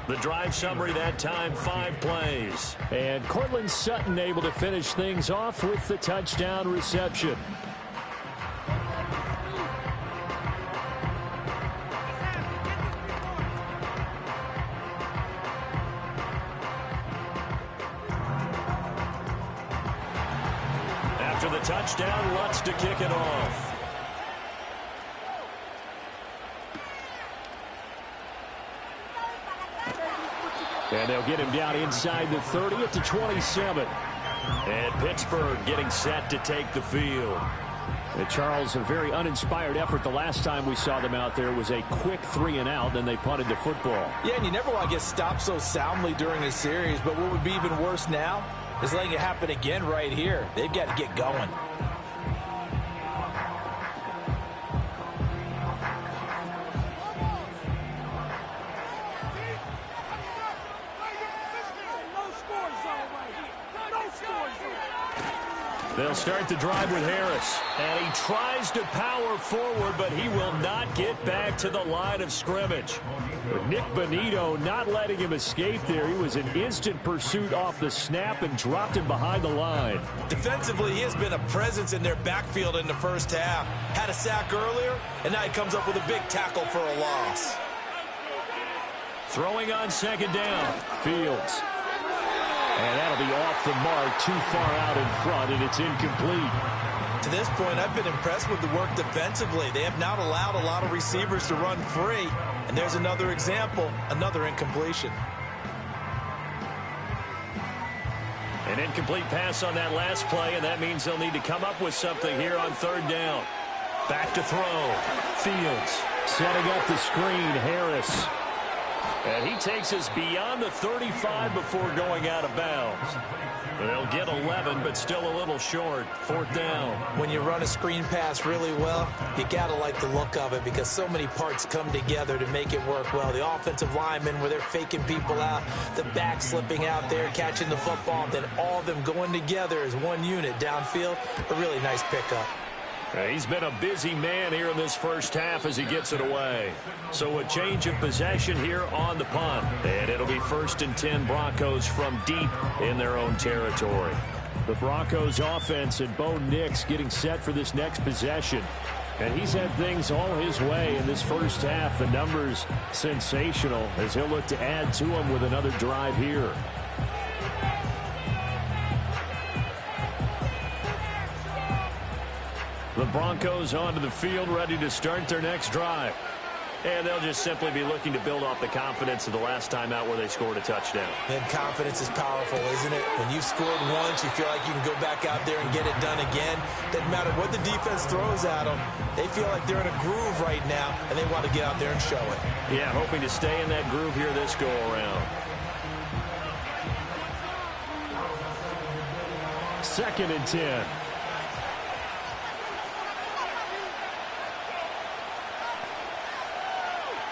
The drive summary that time, 5 plays. And Courtland Sutton able to finish things off with the touchdown reception. After the touchdown, Lutz to kick it off. And they'll get him down inside the 30 at the 27. And Pittsburgh getting set to take the field. Charles, a very uninspired effort. The last time we saw them out there was a quick 3-and-out, then they punted the football. Yeah, and you never want to get stopped so soundly during a series, but what would be even worse now is letting it happen again right here. They've got to get going. They'll start the drive with Harris. And he tries to power forward, but he will not get back to the line of scrimmage. Nick Bonito not letting him escape there. He was in instant pursuit off the snap and dropped him behind the line. Defensively, he has been a presence in their backfield in the first half. Had a sack earlier, and now he comes up with a big tackle for a loss. Throwing on second down, Fields. And that'll be off the mark, too far out in front, and it's incomplete. To this point, I've been impressed with the work defensively. They have not allowed a lot of receivers to run free. And there's another example, another incompletion. An incomplete pass on that last play, and that means they'll need to come up with something here on third down. Back to throw. Fields setting up the screen. Harris. And he takes us beyond the 35 before going out of bounds. They'll get 11, but still a little short. Fourth down. When you run a screen pass really well, you got to like the look of it because so many parts come together to make it work well. The offensive linemen, where they're faking people out, the back slipping out there, catching the football, then all of them going together as one unit downfield. A really nice pickup. He's been a busy man here in this first half as he gets it away. So a change of possession here on the punt. And it'll be 1st and 10 Broncos from deep in their own territory. The Broncos offense and Bo Nix getting set for this next possession. And he's had things all his way in this first half. The numbers sensational as he'll look to add to them with another drive here. The Broncos onto the field, ready to start their next drive. And they'll just simply be looking to build off the confidence of the last time out where they scored a touchdown. And confidence is powerful, isn't it? When you've scored once, you feel like you can go back out there and get it done again. Doesn't matter what the defense throws at them. They feel like they're in a groove right now, and they want to get out there and show it. Yeah, hoping to stay in that groove here this go-around. 2nd and 10.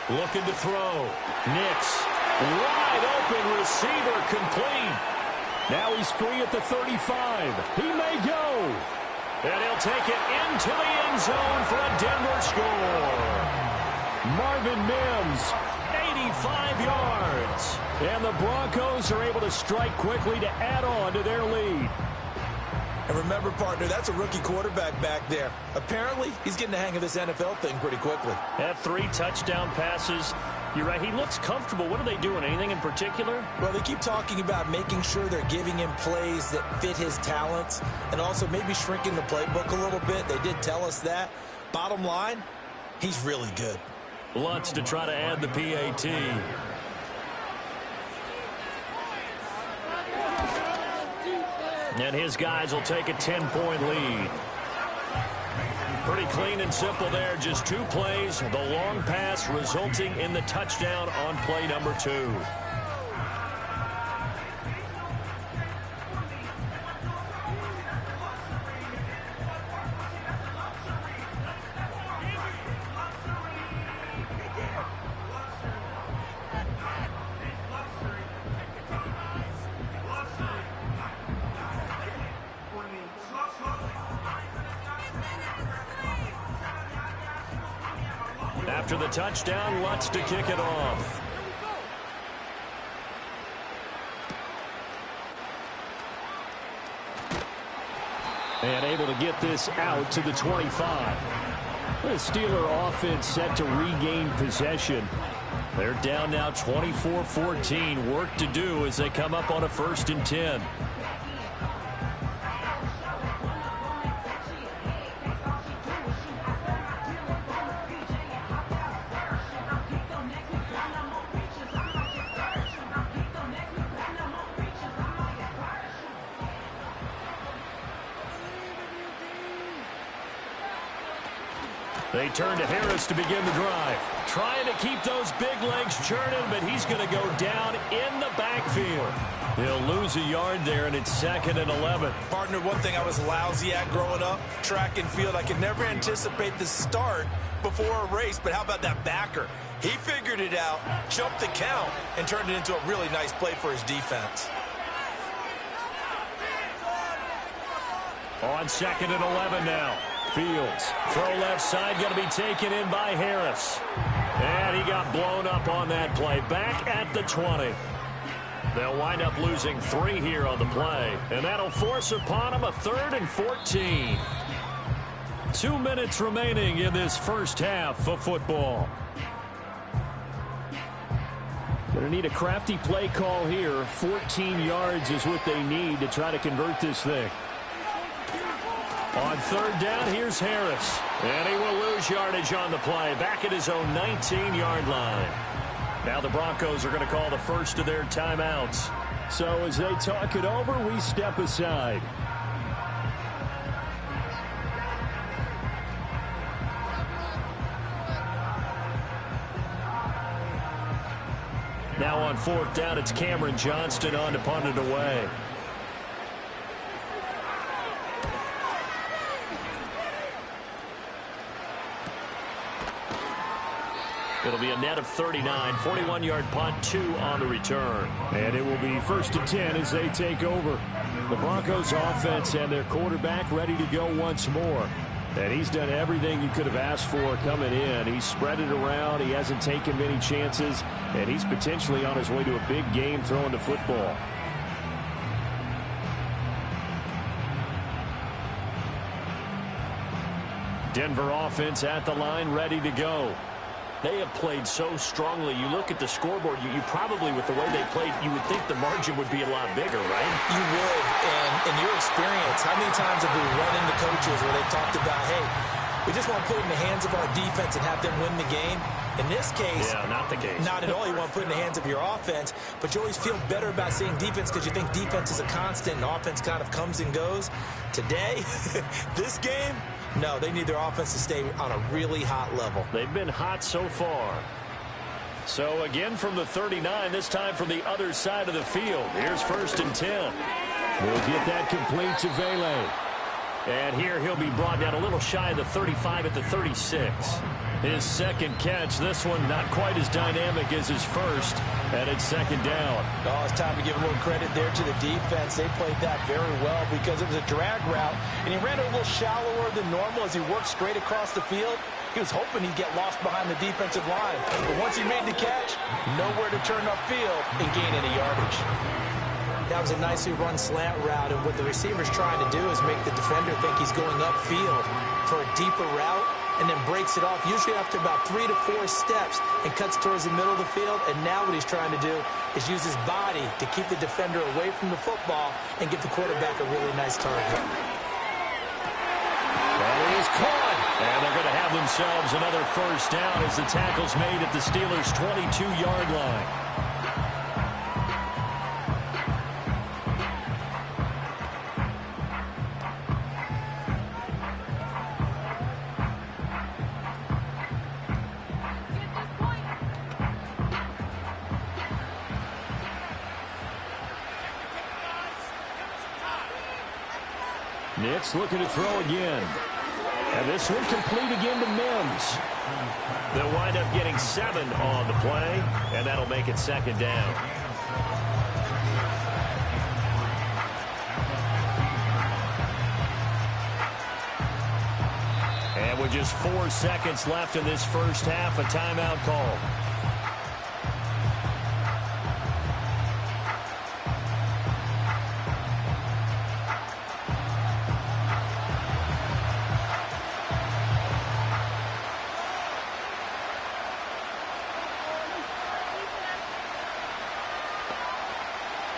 Looking to throw. Nix. Wide open receiver complete. Now he's free at the 35. He may go. And he'll take it into the end zone for a Denver score. Marvin Mims, 85 yards. And the Broncos are able to strike quickly to add on to their lead. And remember, partner, that's a rookie quarterback back there. Apparently, he's getting the hang of this NFL thing pretty quickly. Had 3 touchdown passes. You're right, he looks comfortable. What are they doing? Anything in particular? Well, they keep talking about making sure they're giving him plays that fit his talents and also maybe shrinking the playbook a little bit. They did tell us that. Bottom line, he's really good. Lutz to try to add the PAT. And his guys will take a 10-point lead. Pretty clean and simple there. Just 2 plays. The long pass resulting in the touchdown on play number 2. After the touchdown, Lutz to kick it off. And able to get this out to the 25. The Steeler offense set to regain possession. They're down now 24-14. Work to do as they come up on a 1st and 10. They turn to Harris to begin the drive. Trying to keep those big legs churning, but he's going to go down in the backfield. He'll lose a yard there, and it's 2nd and 11. Partner, one thing I was lousy at growing up, track and field. I could never anticipate the start before a race, but how about that backer? He figured it out, jumped the count, and turned it into a really nice play for his defense. On 2nd and 11 now. Fields, throw left side, going to be taken in by Harris. And he got blown up on that play. Back at the 20. They'll wind up losing 3 here on the play. And that'll force upon them a 3rd and 14. 2 minutes remaining in this first half of football. Going to need a crafty play call here. 14 yards is what they need to try to convert this thing. On 3rd down, here's Harris. And he will lose yardage on the play. Back at his own 19-yard line. Now the Broncos are going to call the first of their timeouts. So as they talk it over, we step aside. Now on 4th down, it's Cameron Johnston on to punt it away. It'll be a net of 39, 41-yard punt, 2 on the return. And it will be 1st and 10 as they take over. The Broncos offense and their quarterback ready to go once more. And he's done everything you could have asked for coming in. He's spread it around. He hasn't taken many chances. And he's potentially on his way to a big game throwing the football. Denver offense at the line, ready to go. They have played so strongly. You look at the scoreboard, you probably, with the way they played, you would think the margin would be a lot bigger, right? You would. And in your experience, how many times have we run into coaches where they've talked about, hey, we just want to put it in the hands of our defense and have them win the game? In this case, yeah, not the case. Not at all. You want to put it in the hands of your offense, but you always feel better about seeing defense because you think defense is a constant and offense kind of comes and goes. Today, this game, no, they need their offense to stay on a really hot level. They've been hot so far. So again from the 39, this time from the other side of the field. Here's 1st and 10. We'll get that complete to Vele. And here he'll be brought down a little shy of the 35 at the 36. His second catch, this one not quite as dynamic as his first, and it's 2nd down. Oh, it's time to give a little credit there to the defense. They played that very well because it was a drag route, and he ran a little shallower than normal as he worked straight across the field. He was hoping he'd get lost behind the defensive line, but once he made the catch, nowhere to turn upfield and gain any yardage. That was a nicely run slant route, and what the receiver's trying to do is make the defender think he's going upfield for a deeper route, and then breaks it off, usually after about 3 to 4 steps, and cuts towards the middle of the field. And now what he's trying to do is use his body to keep the defender away from the football and give the quarterback a really nice target. And it is caught. And they're going to have themselves another 1st down as the tackle's made at the Steelers' 22-yard line. Nix looking to throw again. And this one complete again to Mims. They'll wind up getting 7 on the play, and that'll make it 2nd down. And with just 4 seconds left in this first half, a timeout call.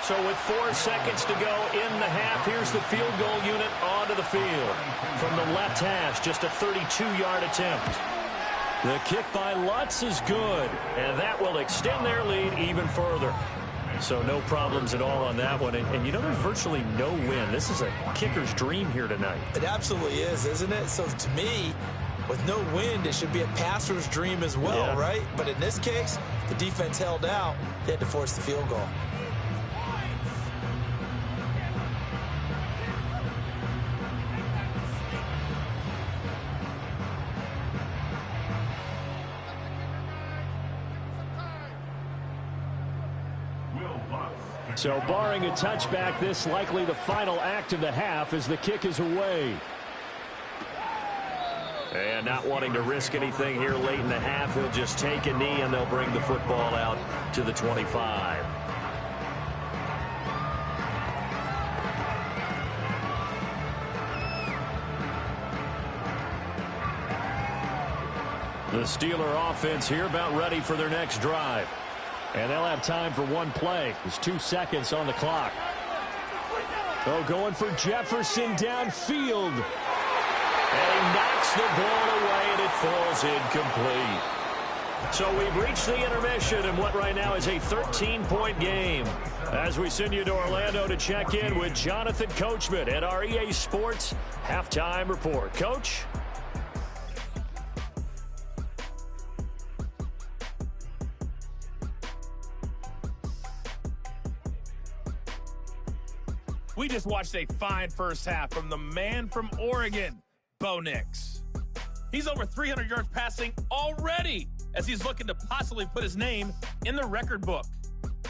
So with 4 seconds to go in the half, here's the field goal unit onto the field. From the left hash, just a 32-yard attempt. The kick by Lutz is good, and that will extend their lead even further. So no problems at all on that one. And you know, there's virtually no wind. This is a kicker's dream here tonight. It absolutely is, isn't it? So to me, with no wind, it should be a passer's dream as well, right? But in this case, the defense held out. They had to force the field goal. So barring a touchback, this likely the final act of the half as the kick is away. And not wanting to risk anything here late in the half, he'll just take a knee and they'll bring the football out to the 25. The Steeler offense here about ready for their next drive. And they'll have time for one play. There's 2 seconds on the clock. Oh, going for Jefferson downfield. And he knocks the ball away, and it falls incomplete. So we've reached the intermission in what right now is a 13-point game. As we send you to Orlando to check in with Jonathan Coachman at our EA Sports Halftime Report. Coach? We just watched a fine first half from the man from Oregon, Bo Nix. He's over 300 yards passing already as he's looking to possibly put his name in the record book.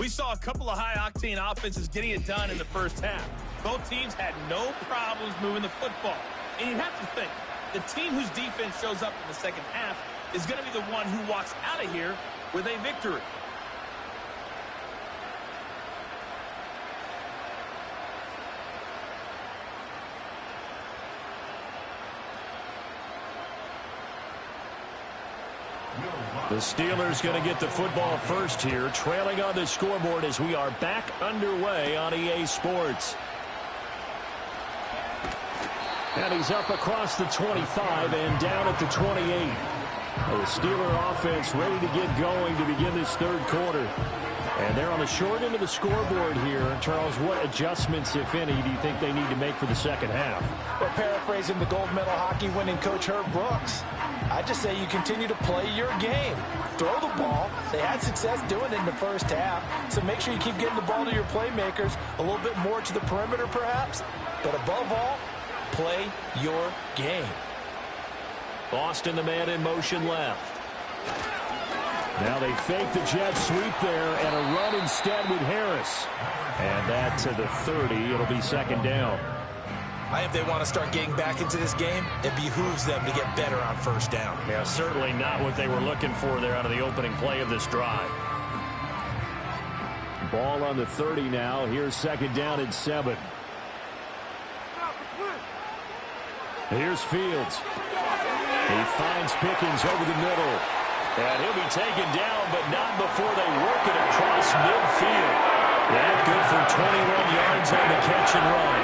We saw a couple of high-octane offenses getting it done in the first half. Both teams had no problems moving the football. And you have to think, the team whose defense shows up in the second half is going to be the one who walks out of here with a victory. The Steelers going to get the football first here, trailing on the scoreboard as we are back underway on EA Sports. And he's up across the 25 and down at the 28. The Steeler offense ready to get going to begin this third quarter. And they're on the short end of the scoreboard here. Charles, what adjustments, if any, do you think they need to make for the second half? Well, paraphrasing the gold medal hockey winning coach Herb Brooks, I just say you continue to play your game. Throw the ball. They had success doing it in the first half, so make sure you keep getting the ball to your playmakers, a little bit more to the perimeter perhaps, but above all, play your game. Boston, the man in motion left. Now they fake the jet sweep there and a run instead with Harris. And that to the 30. It'll be second down. I think if they want to start getting back into this game, it behooves them to get better on first down. Yeah, certainly not what they were looking for there out of the opening play of this drive. Ball on the 30 now. Here's second down and 7. Here's Fields. He finds Pickens over the middle. And he'll be taken down, but not before they work it across midfield. That good for 21 yards on the catch and run.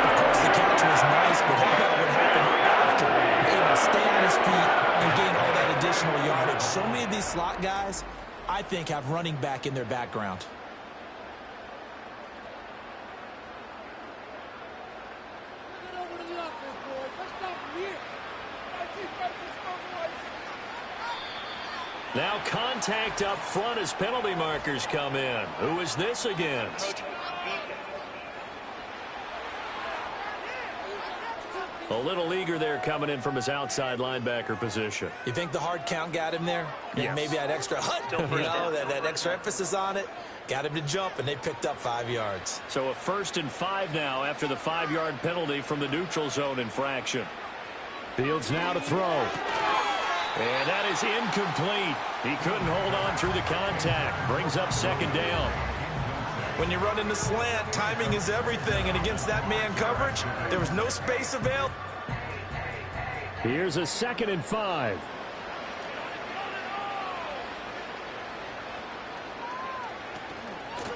Of course, the catch was nice, but how about what happened after? Able to stay on his feet and gain all that additional yardage. So many of these slot guys, I think, have running back in their background. Now contact up front as penalty markers come in. Who is this against? A little eager there coming in from his outside linebacker position. You think the hard count got him there? Yes. Maybe that extra that extra emphasis on it got him to jump, and they picked up 5 yards. So a 1st and 5 now after the 5-yard penalty from the neutral zone infraction. Fields now to throw. And that is incomplete. He couldn't hold on through the contact. Brings up second down. When you run in the slant, timing is everything. And against that man coverage, there was no space available. Here's a 2nd and 5.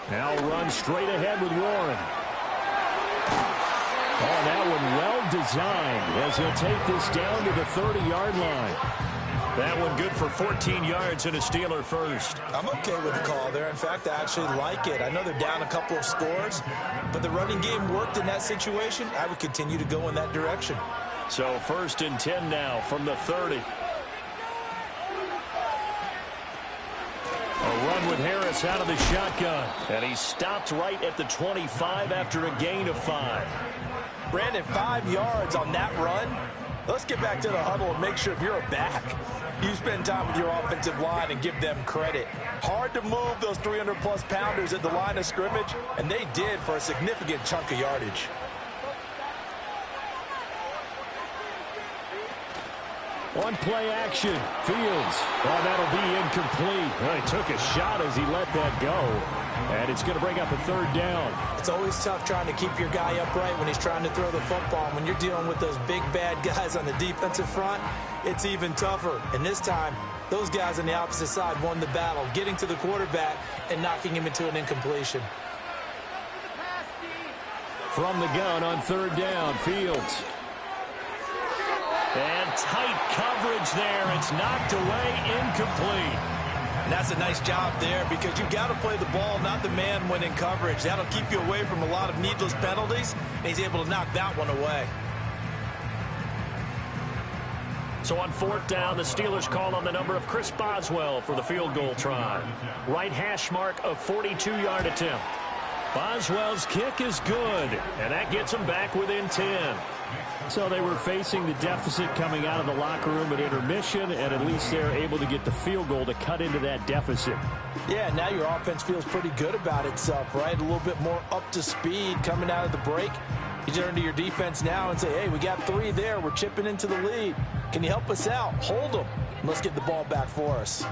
Now run straight ahead with Warren. Oh, that one well designed as he'll take this down to the 30-yard line. That one good for 14 yards and a Steeler first. I'm okay with the call there. In fact, I actually like it. I know they're down a couple of scores, but the running game worked in that situation. I would continue to go in that direction. So 1st and 10 now from the 30. A run with Harris out of the shotgun. And he stopped right at the 25 after a gain of 5. Brandon, 5 yards on that run. Let's get back to the huddle and make sure if you're a back, you spend time with your offensive line and give them credit. Hard to move those 300-plus pounders at the line of scrimmage, and they did for a significant chunk of yardage. On play action, Fields. Oh, that'll be incomplete. Well, he took a shot as he let that go. And it's going to bring up a third down. It's always tough trying to keep your guy upright when he's trying to throw the football. And when you're dealing with those big, bad guys on the defensive front, it's even tougher. And this time, those guys on the opposite side won the battle, getting to the quarterback and knocking him into an incompletion. From the gun on third down, Fields. And tight coverage there. It's knocked away, incomplete. And that's a nice job there because you've got to play the ball, not the man when in coverage. That'll keep you away from a lot of needless penalties, and he's able to knock that one away. So on fourth down, the Steelers call on the number of Chris Boswell for the field goal try. Right hash mark of 42-yard attempt. Boswell's kick is good, and that gets them back within 10. So they were facing the deficit coming out of the locker room at intermission, and at least they're able to get the field goal to cut into that deficit. Yeah, now your offense feels pretty good about itself, right? A little bit more up to speed coming out of the break. You turn to your defense now and say, hey, we got 3 there. We're chipping into the lead. Can you help us out? Hold them. Let's get the ball back for us.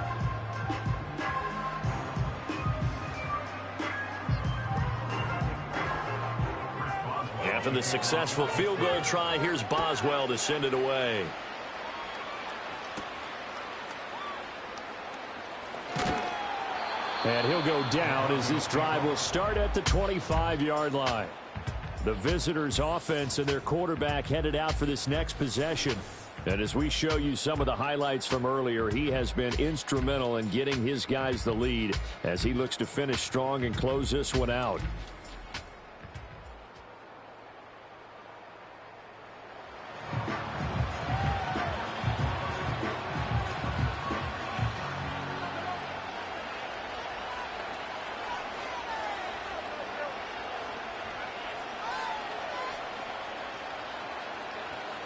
After the successful field goal try, here's Boswell to send it away. And he'll go down as this drive will start at the 25-yard line. The visitors' offense and their quarterback headed out for this next possession. And as we show you some of the highlights from earlier, he has been instrumental in getting his guys the lead as he looks to finish strong and close this one out.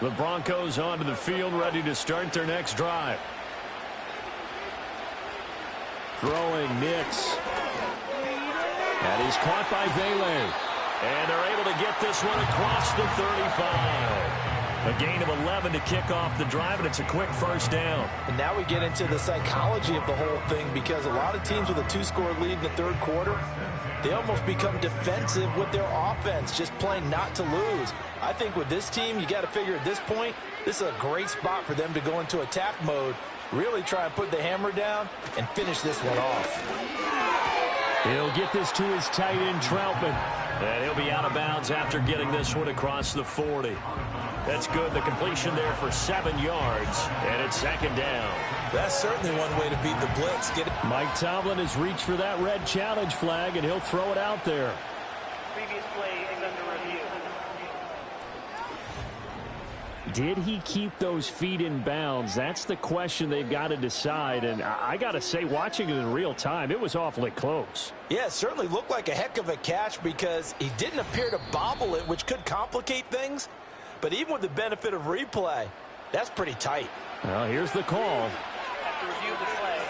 The Broncos onto the field, ready to start their next drive. Throwing Nix. That is caught by Vele. And they're able to get this one across the 35. A gain of 11 to kick off the drive, and it's a quick first down. And now we get into the psychology of the whole thing because a lot of teams with a 2-score lead in the third quarter, they almost become defensive with their offense, just playing not to lose. I think with this team, you got to figure at this point, this is a great spot for them to go into attack mode, really try and put the hammer down and finish this one off. He'll get this to his tight end, Troutman. And he'll be out of bounds after getting this one across the 40. That's good. The completion there for 7 yards, and it's second down. That's certainly one way to beat the blitz. Mike Tomlin has reached for that red challenge flag, and he'll throw it out there. Previous play is under review. Did he keep those feet in bounds? That's the question they've got to decide. And I got to say, watching it in real time, it was awfully close. Yeah, it certainly looked like a heck of a catch because he didn't appear to bobble it, which could complicate things. But even with the benefit of replay, that's pretty tight. Well, here's the call. After review of the play,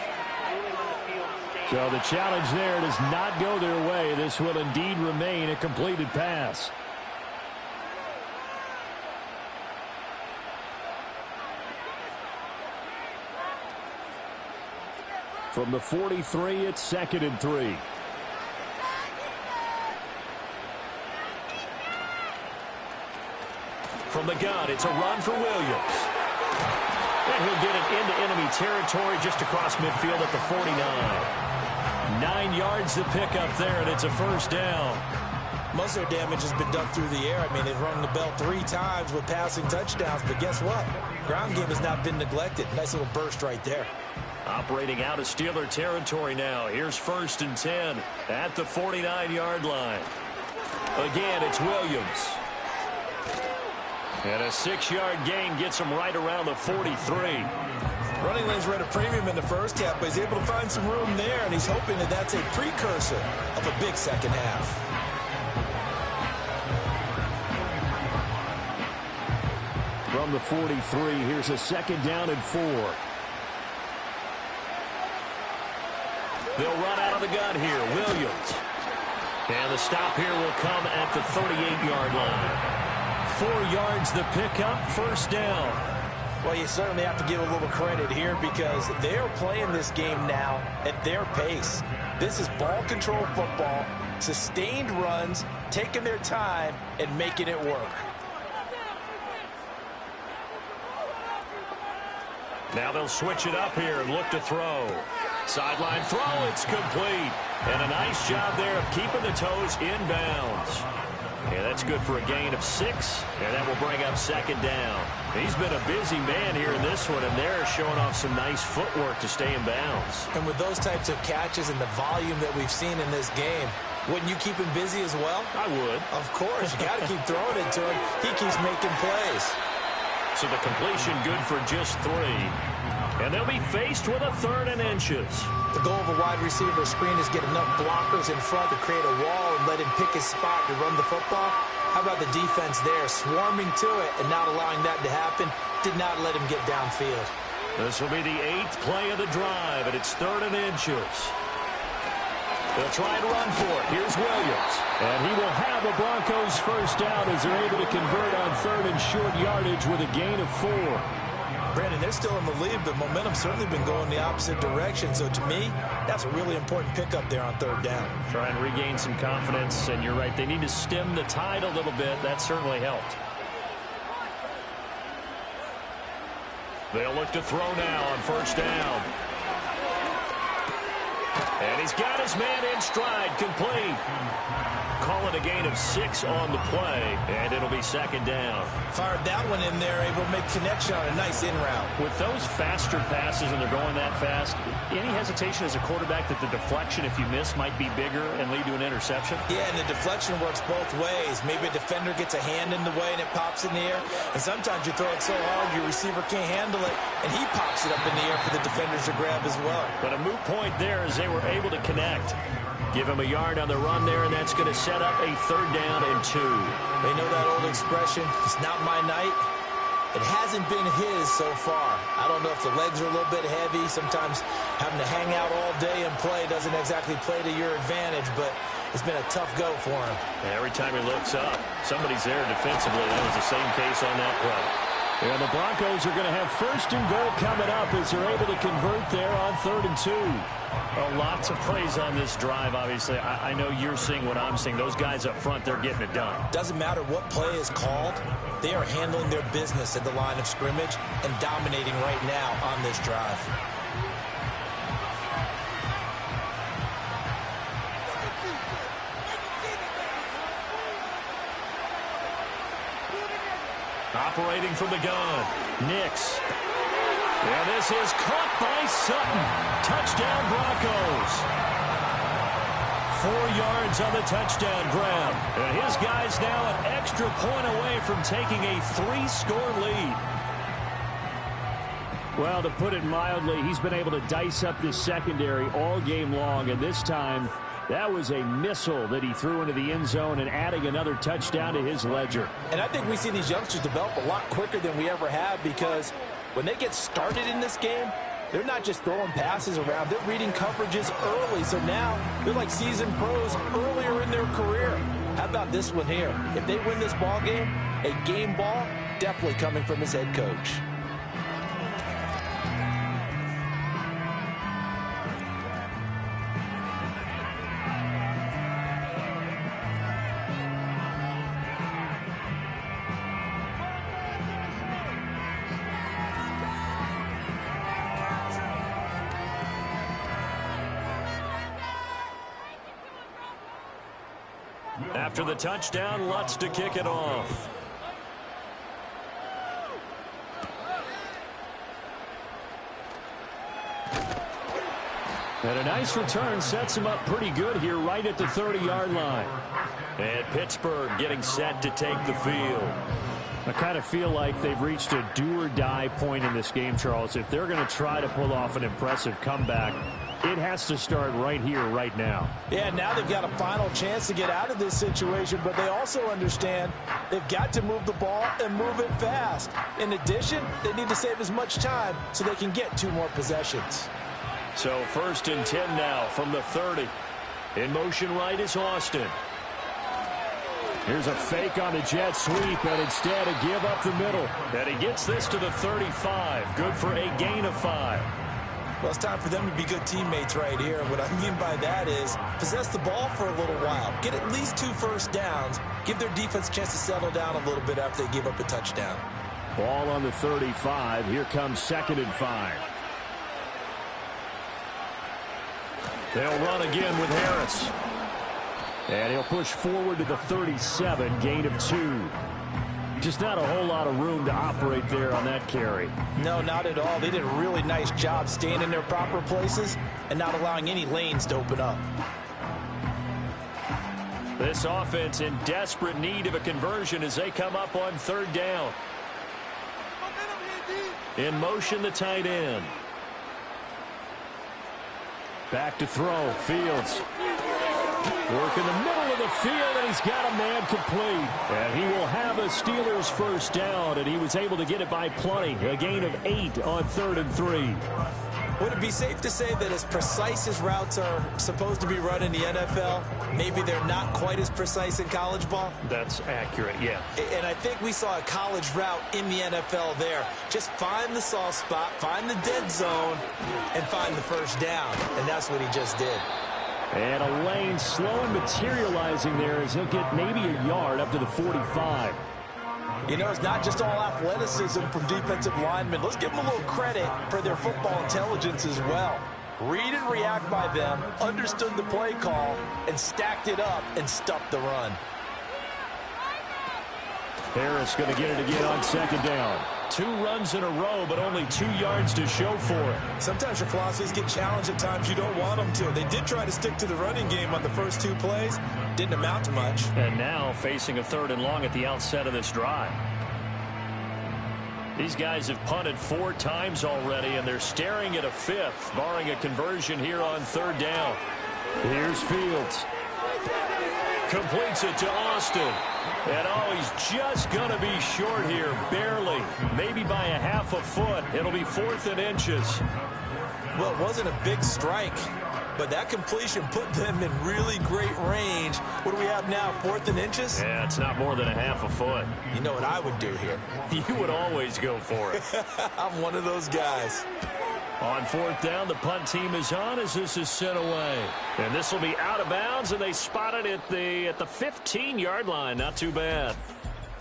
ruling on the field stays. So the challenge there does not go their way. This will indeed remain a completed pass. From the 43, it's 2nd and 3. From the gun, it's a run for Williams. And he'll get it into enemy territory just across midfield at the 49. 9 yards to pick up there, and it's a first down. Most of their damage has been done through the air. I mean, they've rung the bell 3 times with passing touchdowns, but guess what? Ground game has not been neglected. Nice little burst right there. Operating out of Steeler territory now. Here's 1st and 10 at the 49-yard line. Again, it's Williams. And a 6-yard gain gets him right around the 43. Running lanes were at a premium in the first half, but he's able to find some room there, and he's hoping that that's a precursor of a big second half. from the 43. Here's a 2nd down and 4. They'll run out of the gun here. Williams. And the stop here will come at the 38-yard line. 4 yards the pickup, 1st down. Well, you certainly have to give a little credit here because they're playing this game now at their pace. This is ball control football, sustained runs, taking their time and making it work. Now they'll switch it up here and look to throw. Sideline throw, it's complete. And a nice job there of keeping the toes in bounds. Yeah, that's good for a gain of 6, and that will bring up 2nd down. He's been a busy man here in this one, and they're showing off some nice footwork to stay in bounds. And with those types of catches and the volume that we've seen in this game, wouldn't you keep him busy as well? I would. Of course. You got to keep throwing it to him. He keeps making plays. So the completion good for just 3. And they'll be faced with a 3rd and inches. The goal of a wide receiver screen is get enough blockers in front to create a wall and let him pick his spot to run the football. How about the defense there, swarming to it and not allowing that to happen? Did not let him get downfield. This will be the 8th play of the drive, and it's 3rd and inches. They'll try and run for it. Here's Williams. And he will have the Broncos 1st down as they're able to convert on 3rd and short yardage with a gain of 4. Brandon, they're still in the lead, but momentum's certainly been going the opposite direction. So to me, that's a really important pickup there on 3rd down. Try and regain some confidence, and you're right. They need to stem the tide a little bit. That certainly helped. They'll look to throw now on 1st down. And he's got his man in stride, complete. Call it a gain of 6 on the play, and it'll be 2nd down. Fired that one in there, able to make connection on a nice in route. With those faster passes and they're going that fast, any hesitation as a quarterback that the deflection, if you miss, might be bigger and lead to an interception? Yeah, and the deflection works both ways. Maybe a defender gets a hand in the way and it pops in the air, and sometimes you throw it so hard your receiver can't handle it, and he pops it up in the air for the defenders to grab as well. But a moot point there as they were able to connect. Give him a yard on the run there, and that's going to set up a 3rd down and 2. They know that old expression, it's not my night. It hasn't been his so far. I don't know if the legs are a little bit heavy. Sometimes having to hang out all day and play doesn't exactly play to your advantage, but it's been a tough go for him. Every time he looks up, somebody's there defensively. That was the same case on that play. Yeah, the Broncos are going to have 1st and goal coming up as they're able to convert there on 3rd and 2. Well, lots of plays on this drive, obviously. I know you're seeing what I'm seeing. Those guys up front, they're getting it done. Doesn't matter what play is called. They are handling their business at the line of scrimmage and dominating right now on this drive. Operating from the gun, Nix. And this is caught by Sutton. Touchdown, Broncos. 4 yards on the touchdown grab. And his guy's now an extra point away from taking a 3-score lead. Well, to put it mildly, he's been able to dice up this secondary all game long, and this time that was a missile that he threw into the end zone and adding another touchdown to his ledger. And I think we see these youngsters develop a lot quicker than we ever have because when they get started in this game, they're not just throwing passes around. They're reading coverages early. So now they're like seasoned pros earlier in their career. How about this one here? If they win this ball game, a game ball definitely coming from his head coach. After the touchdown, Lutz to kick it off. And a nice return sets him up pretty good here right at the 30-yard line. And Pittsburgh getting set to take the field. I kind of feel like they've reached a do-or-die point in this game, Charles. If they're going to try to pull off an impressive comeback, It has to start right here, right now. Yeah, now they've got a final chance to get out of this situation, but they also understand they've got to move the ball and move it fast. In addition, they need to save as much time so they can get 2 more possessions. So 1st and 10 now from the 30. In motion right is Austin. Here's a fake on the jet sweep, and instead a give up the middle. And he gets this to the 35. Good for a gain of 5. Well, it's time for them to be good teammates right here. What I mean by that is possess the ball for a little while. Get at least 2 first downs. Give their defense a chance to settle down a little bit after they give up a touchdown. Ball on the 35. Here comes 2nd and 5. They'll run again with Harris. And he'll push forward to the 37, gain of 2. Just not a whole lot of room to operate there on that carry. No, not at all. They did a really nice job staying in their proper places and not allowing any lanes to open up. This offense in desperate need of a conversion as they come up on 3rd down. In motion, the tight end. Back to throw. Fields. Work in the middle of the field, and he's got a man complete. And he will have a Steelers first down, and he was able to get it by plenty. A gain of 8 on 3rd and 3. Would it be safe to say that as precise as routes are supposed to be run in the NFL, maybe they're not quite as precise in college ball? That's accurate, yeah. And I think we saw a college route in the NFL there. Just find the soft spot, find the dead zone, and find the first down. And that's what he just did. And a lane slow and materializing there as he'll get maybe a yard up to the 45. You know, it's not just all athleticism from defensive linemen. Let's give them a little credit for their football intelligence as well. Read and react by them, understood the play call, and stacked it up and stuffed the run. Harris going to get it again on 2nd down. 2 runs in a row, but only 2 yards to show for it. Sometimes your philosophies get challenged at times you don't want them to. They did try to stick to the running game on the first 2 plays. Didn't amount to much. And now facing a 3rd and long at the outset of this drive. These guys have punted 4 times already, and they're staring at a 5th, barring a conversion here on 3rd down. Here's Fields. Completes it to Austin. And he's just going to be short here, barely. Maybe by a half a foot. It'll be 4th and inches. Well, it wasn't a big strike, but that completion put them in really great range. What do we have now, 4th and inches? Yeah, it's not more than a half a foot. You know what I would do here? You would always go for it. I'm one of those guys. On 4th down, the punt team is on as this is sent away. And this will be out of bounds, and they spot it at the 15-yard line. Not too bad.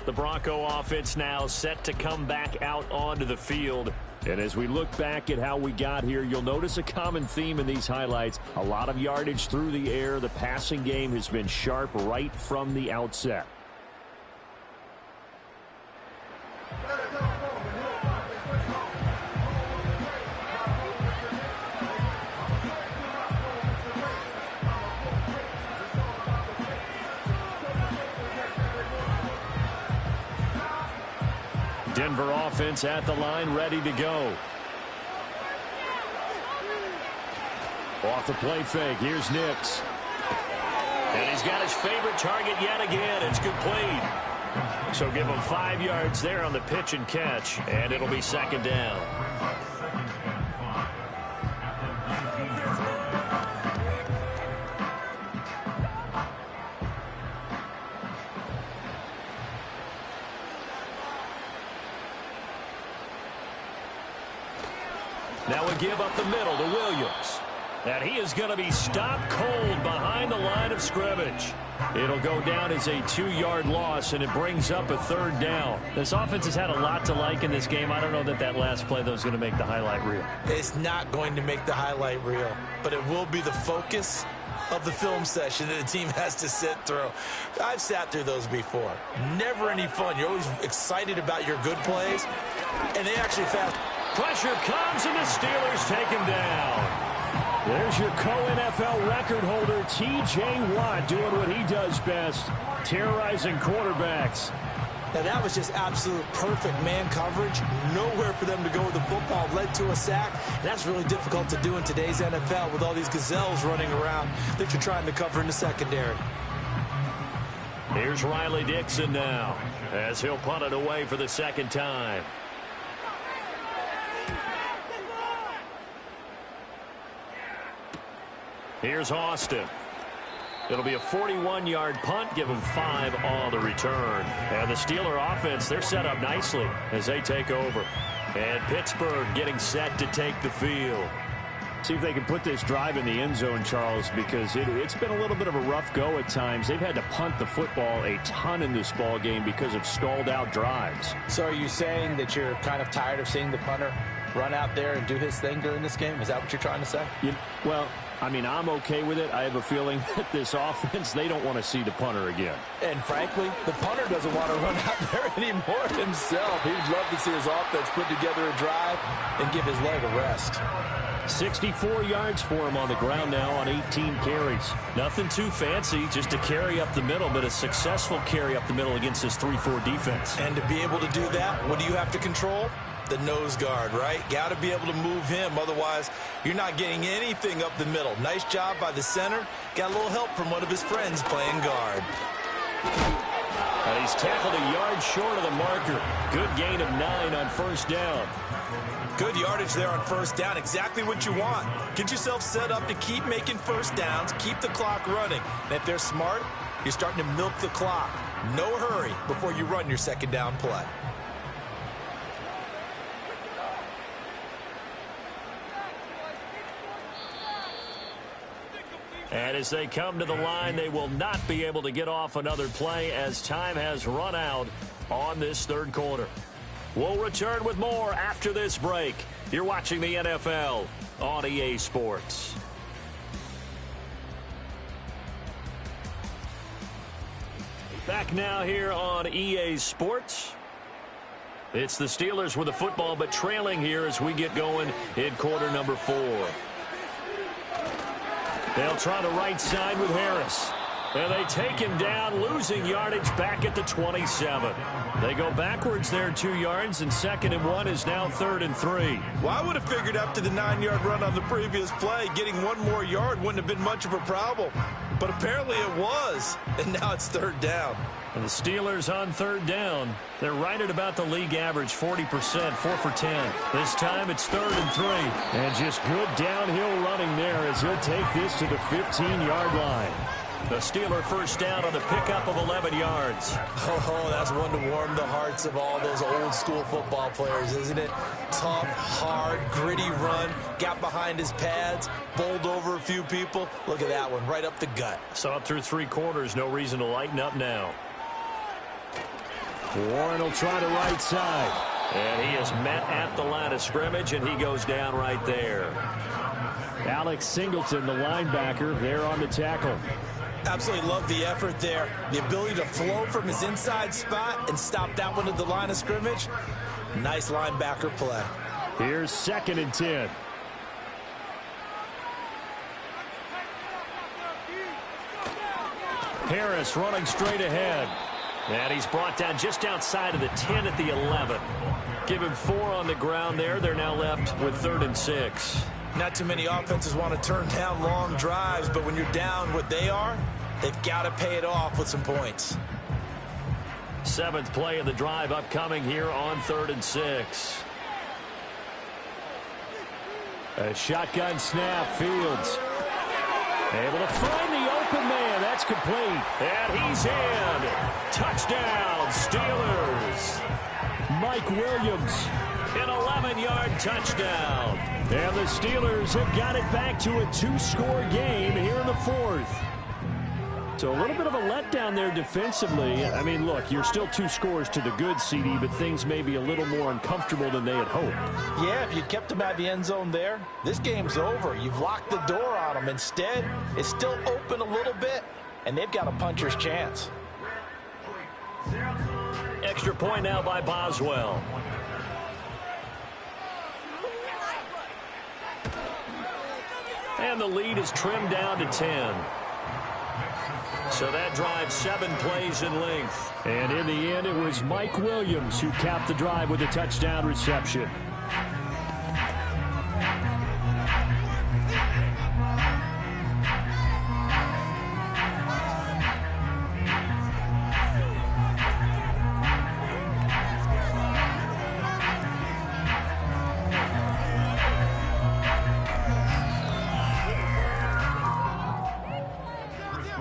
The Bronco offense now set to come back out onto the field. And as we look back at how we got here, you'll notice a common theme in these highlights. A lot of yardage through the air. The passing game has been sharp right from the outset. Denver offense at the line, ready to go. Off the play fake, here's Nix. And he's got his favorite target yet again. It's complete. So give him 5 yards there on the pitch and catch, and it'll be 2nd down. Now we give up the middle to Williams. And he is going to be stopped cold behind the line of scrimmage. It'll go down as a 2-yard loss, and it brings up a 3rd down. This offense has had a lot to like in this game. I don't know that last play, though, is going to make the highlight reel. It's not going to make the highlight reel, but it will be the focus of the film session that the team has to sit through. I've sat through those before. Never any fun. You're always excited about your good plays, and they actually fast. Pressure comes, and the Steelers take him down. There's your co-NFL record holder, T.J. Watt, doing what he does best, terrorizing quarterbacks. Now, that was just absolute perfect man coverage. Nowhere for them to go with the football. Led to a sack. And that's really difficult to do in today's NFL with all these gazelles running around that you're trying to cover in the secondary. Here's Riley Dixon now as he'll punt it away for the second time. Here's Austin. It'll be a 41-yard punt, give them 5 on the return. And the Steeler offense, they're set up nicely as they take over. And Pittsburgh getting set to take the field. See if they can put this drive in the end zone, Charles, because it's been a little bit of a rough go at times. They've had to punt the football a ton in this ball game because of stalled-out drives. So are you saying that you're kind of tired of seeing the punter run out there and do his thing during this game? Is that what you're trying to say? Well, I mean, I'm okay with it. I have a feeling that this offense, they don't want to see the punter again. And frankly, the punter doesn't want to run out there anymore himself. He'd love to see his offense put together a drive and give his leg a rest. 64 yards for him on the ground now on 18 carries. Nothing too fancy, just a carry up the middle, but a successful carry up the middle against this 3-4 defense. And to be able to do that, what do you have to control? The nose guard, right? Got to be able to move him. Otherwise, you're not getting anything up the middle. Nice job by the center. Got a little help from one of his friends playing guard. And he's tackled a yard short of the marker. Good gain of 9 on first down. Good yardage there on first down. Exactly what you want. Get yourself set up to keep making first downs. Keep the clock running. And if they're smart, you're starting to milk the clock. No hurry before you run your second down play. And as they come to the line, they will not be able to get off another play as time has run out on this third quarter. We'll return with more after this break. You're watching the NFL on EA Sports. Back now here on EA Sports. It's the Steelers with the football, but trailing here as we get going in quarter number 4. They'll try the right side with Harris. And they take him down, losing yardage back at the 27. They go backwards there 2 yards, and 2nd and 1 is now 3rd and 3. Well, I would have figured after the 9-yard run on the previous play, getting 1 more yard wouldn't have been much of a problem. But apparently it was, and now it's 3rd down. And the Steelers on 3rd down. They're right at about the league average, 40%, 4 for 10. This time it's 3rd and 3. And just good downhill running there as he'll take this to the 15-yard line. The Steeler first down on the pickup of 11 yards. Oh, that's one to warm the hearts of all those old-school football players, isn't it? Tough, hard, gritty run. Got behind his pads, bowled over a few people. Look at that one, right up the gut. Saw it through 3 quarters. No reason to lighten up now. Warren will try the right side. And he is met at the line of scrimmage, and he goes down right there. Alex Singleton, the linebacker, there on the tackle. Absolutely love the effort there. The ability to flow from his inside spot and stop that one at the line of scrimmage. Nice linebacker play. Here's 2nd and 10. Harris running straight ahead. And he's brought down just outside of the 10 at the 11. Give him 4 on the ground there. They're now left with 3rd and 6. Not too many offenses want to turn down long drives, but when you're down what they are, they've got to pay it off with some points. 7th play of the drive upcoming here on 3rd and 6. A shotgun snap, Fields. Able to find the open man. That's complete. And he's in. Touchdown, Steelers. Mike Williams. An 11-yard touchdown. And the Steelers have got it back to a 2-score game here in the 4th. So a little bit of a letdown there defensively. I mean, look, you're still 2 scores to the good, CD, but things may be a little more uncomfortable than they had hoped. Yeah, if you kept them at the end zone there, this game's over. You've locked the door on them. Instead, it's still open a little bit, and they've got a puncher's chance. Extra point now by Boswell. And the lead is trimmed down to 10. So that drive 7 plays in length. And in the end, it was Mike Williams who capped the drive with a touchdown reception.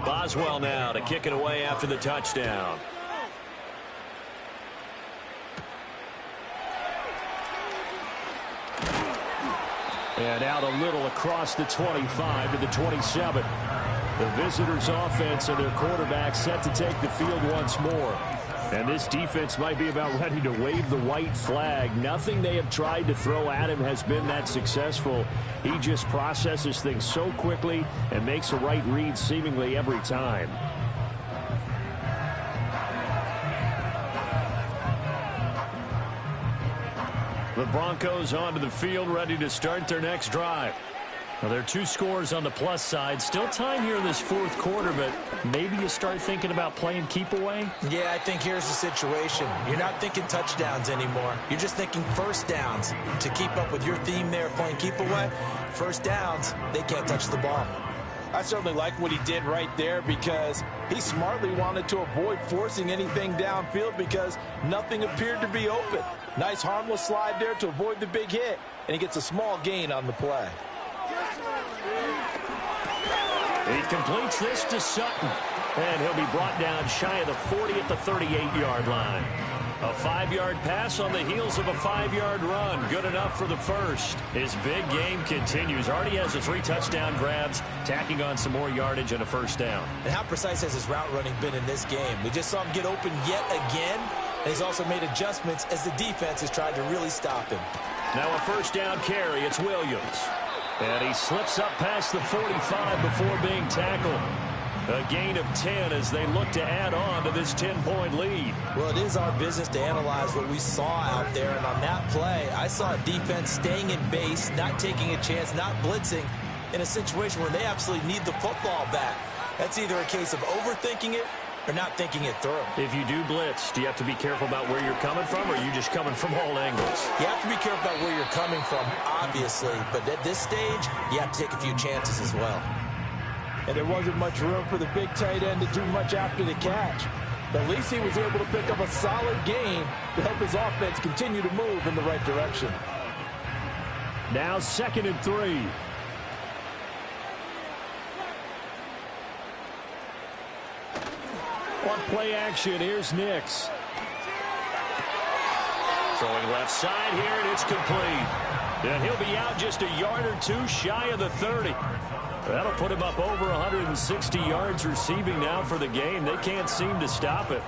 Boswell now to kick it away after the touchdown. And out a little across the 25 to the 27. The visitors' offense and their quarterback set to take the field once more. And this defense might be about ready to wave the white flag. Nothing they have tried to throw at him has been that successful. He just processes things so quickly and makes a right read seemingly every time. The Broncos onto the field, ready to start their next drive. Well, there are 2 scores on the plus side. Still time here in this 4th quarter, but maybe you start thinking about playing keep away? Yeah, I think here's the situation. You're not thinking touchdowns anymore. You're just thinking first downs. To keep up with your theme there, playing keep away, first downs, they can't touch the ball. I certainly like what he did right there because he smartly wanted to avoid forcing anything downfield because nothing appeared to be open. Nice harmless slide there to avoid the big hit, and he gets a small gain on the play. He completes this to Sutton, and he'll be brought down shy of the 40 at the 38-yard line. A 5-yard pass on the heels of a 5-yard run. Good enough for the first. His big game continues. Already has the 3 touchdown grabs, tacking on some more yardage and a first down. And how precise has his route running been in this game? We just saw him get open yet again, and he's also made adjustments as the defense has tried to really stop him. Now a first down carry. It's Williams. And he slips up past the 45 before being tackled. A gain of 10 as they look to add on to this 10-point lead. Well, it is our business to analyze what we saw out there. And on that play, I saw a defense staying in base, not taking a chance, not blitzing in a situation where they absolutely need the football back. That's either a case of overthinking it or not thinking it through. If you do blitz, do you have to be careful about where you're coming from, or are you just coming from all angles? You have to be careful about where you're coming from, obviously. But at this stage, you have to take a few chances as well. And there wasn't much room for the big tight end to do much after the catch. But at least he was able to pick up a solid gain to help his offense continue to move in the right direction. Now 2nd and 3. On play action, here's Nix. Throwing left side here, and it's complete. And he'll be out just a yard or 2 shy of the 30. That'll put him up over 160 yards receiving now for the game. They can't seem to stop it.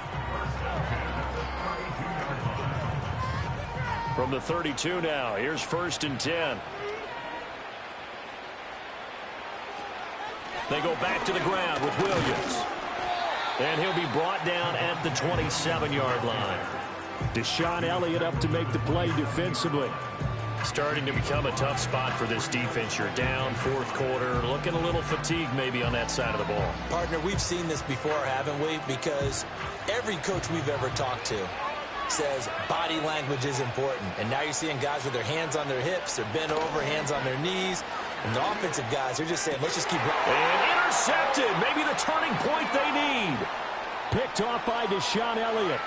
From the 32 now, here's 1st and 10. They go back to the ground with Williams. And he'll be brought down at the 27-yard line. Deshaun Elliott up to make the play defensively. Starting to become a tough spot for this defense. You're down 4th quarter, looking a little fatigued maybe on that side of the ball. Partner, we've seen this before, haven't we? Because every coach we've ever talked to says body language is important. And now you're seeing guys with their hands on their hips, they're bent over, hands on their knees. And the offensive guys are just saying, let's just keep running. And intercepted. Maybe the turning point they need. Picked off by Deshaun Elliott.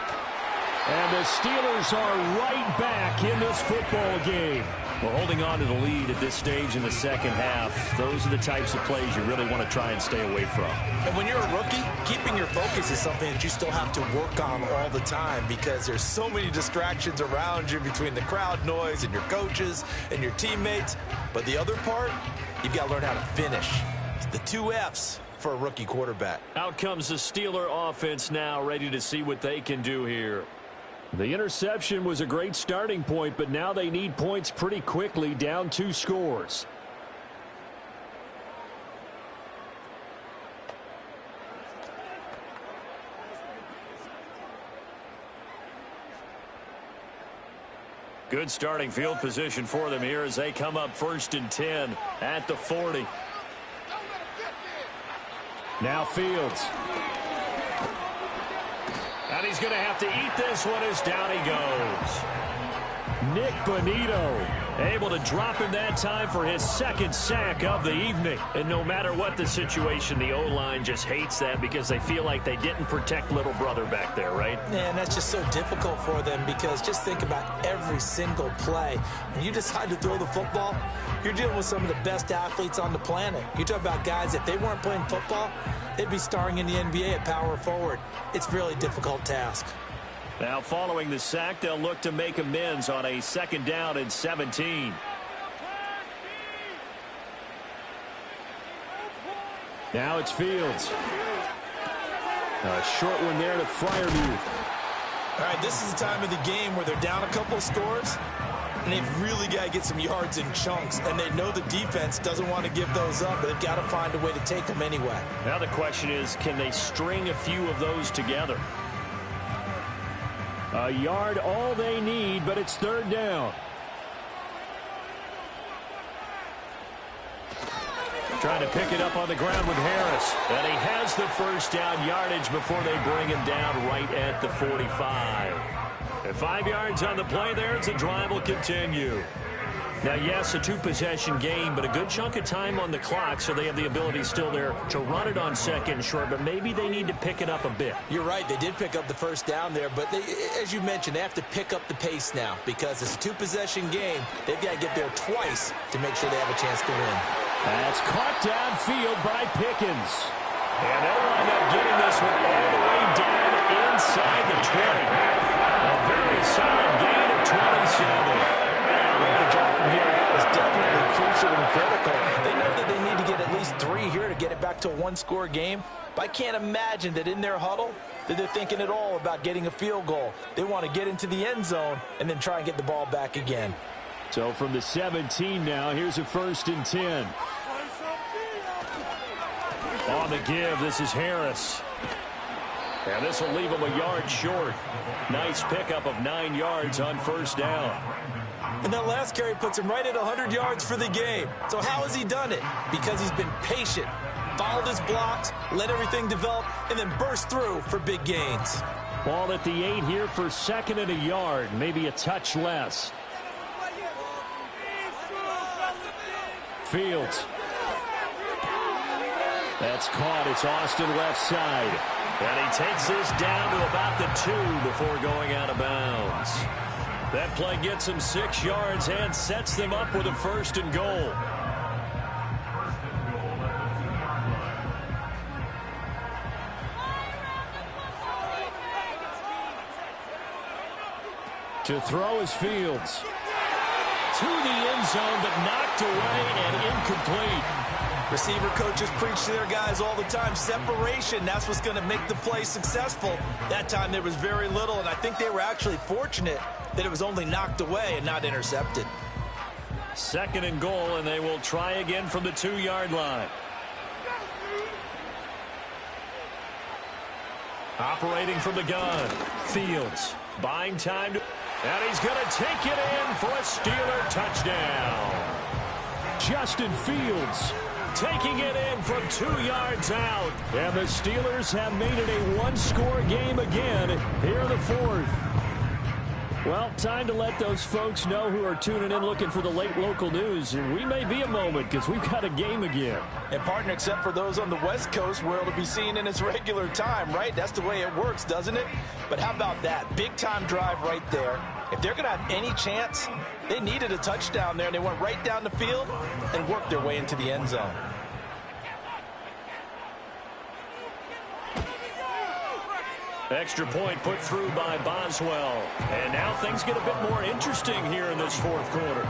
And the Steelers are right back in this football game. Well, holding on to the lead at this stage in the 2nd half, those are the types of plays you really want to try and stay away from. And when you're a rookie, keeping your focus is something that you still have to work on all the time because there's so many distractions around you between the crowd noise and your coaches and your teammates. But the other part, you've got to learn how to finish. It's the 2 F's for a rookie quarterback. Out comes the Steeler offense now, ready to see what they can do here. The interception was a great starting point, but now they need points pretty quickly, down 2 scores. Good starting field position for them here as they come up 1st and 10 at the 40. Now Fields. And he's going to have to eat this one as down he goes. Nick Bonito able to drop him that time for his second sack of the evening. And no matter what the situation, the O-line just hates that because they feel like they didn't protect little brother back there, right? Man, that's just so difficult for them because just think about every single play. When you decide to throw the football, you're dealing with some of the best athletes on the planet. You talk about guys, if they weren't playing football, they'd be starring in the NBA at power forward. It's a really difficult task. Now, following the sack, they'll look to make amends on a 2nd down and 17. Now it's Fields. A short one there to Freiermuth. All right, this is the time of the game where they're down a couple of scores, and they've really got to get some yards in chunks, and they know the defense doesn't want to give those up, but they've got to find a way to take them anyway. Now the question is, can they string a few of those together? A yard all they need, but it's 3rd down. Trying to pick it up on the ground with Harris. And he has the 1st down yardage before they bring him down right at the 45. And 5 yards on the play there as the drive will continue. Now, yes, a 2-possession game, but a good chunk of time on the clock, so they have the ability still there to run it on 2nd and short, but maybe they need to pick it up a bit. You're right. They did pick up the 1st down there, but they, as you mentioned, they have to pick up the pace now because it's a 2-possession game. They've got to get there twice to make sure they have a chance to win. That's caught downfield by Pickens. And they'll wind up getting this one all the way down inside the 20. A very solid gain of 27. The drive from here is definitely crucial and critical. They know that they need to get at least 3 here to get it back to a 1-score game. But I can't imagine that in their huddle that they're thinking at all about getting a field goal. They want to get into the end zone and then try and get the ball back again. So from the 17 now, here's a 1st and 10. On the give, this is Harris. And this will leave him a yard short. Nice pickup of 9 yards on 1st down. And that last carry puts him right at 100 yards for the game. So how has he done it? Because he's been patient, followed his blocks, let everything develop, and then burst through for big gains. Ball at the 8 here for 2nd and a yard, maybe a touch less. Fields. That's caught. It's Austin left side. And he takes this down to about the 2 before going out of bounds. That play gets him 6 yards and sets them up with a 1st and goal. To throw is Fields. To the end zone, but knocked away and incomplete. Receiver coaches preach to their guys all the time. Separation, that's what's going to make the play successful. That time there was very little, and I think they were actually fortunate that it was only knocked away and not intercepted. 2nd and goal, and they will try again from the 2-yard line. Operating from the gun, Fields buying time to... And he's going to take it in for a Steeler touchdown. Justin Fields taking it in from 2 yards out. And the Steelers have made it a 1-score game again here in the 4th. Well, time to let those folks know who are tuning in looking for the late local news. And we may be a moment because we've got a game again. And, partner, except for those on the West Coast where it'll be seen in its regular time, right? That's the way it works, doesn't it? But how about that? Big-time drive right there. If they're going to have any chance, they needed a touchdown there, and they went right down the field and worked their way into the end zone. Extra point put through by Boswell. And now things get a bit more interesting here in this 4th quarter.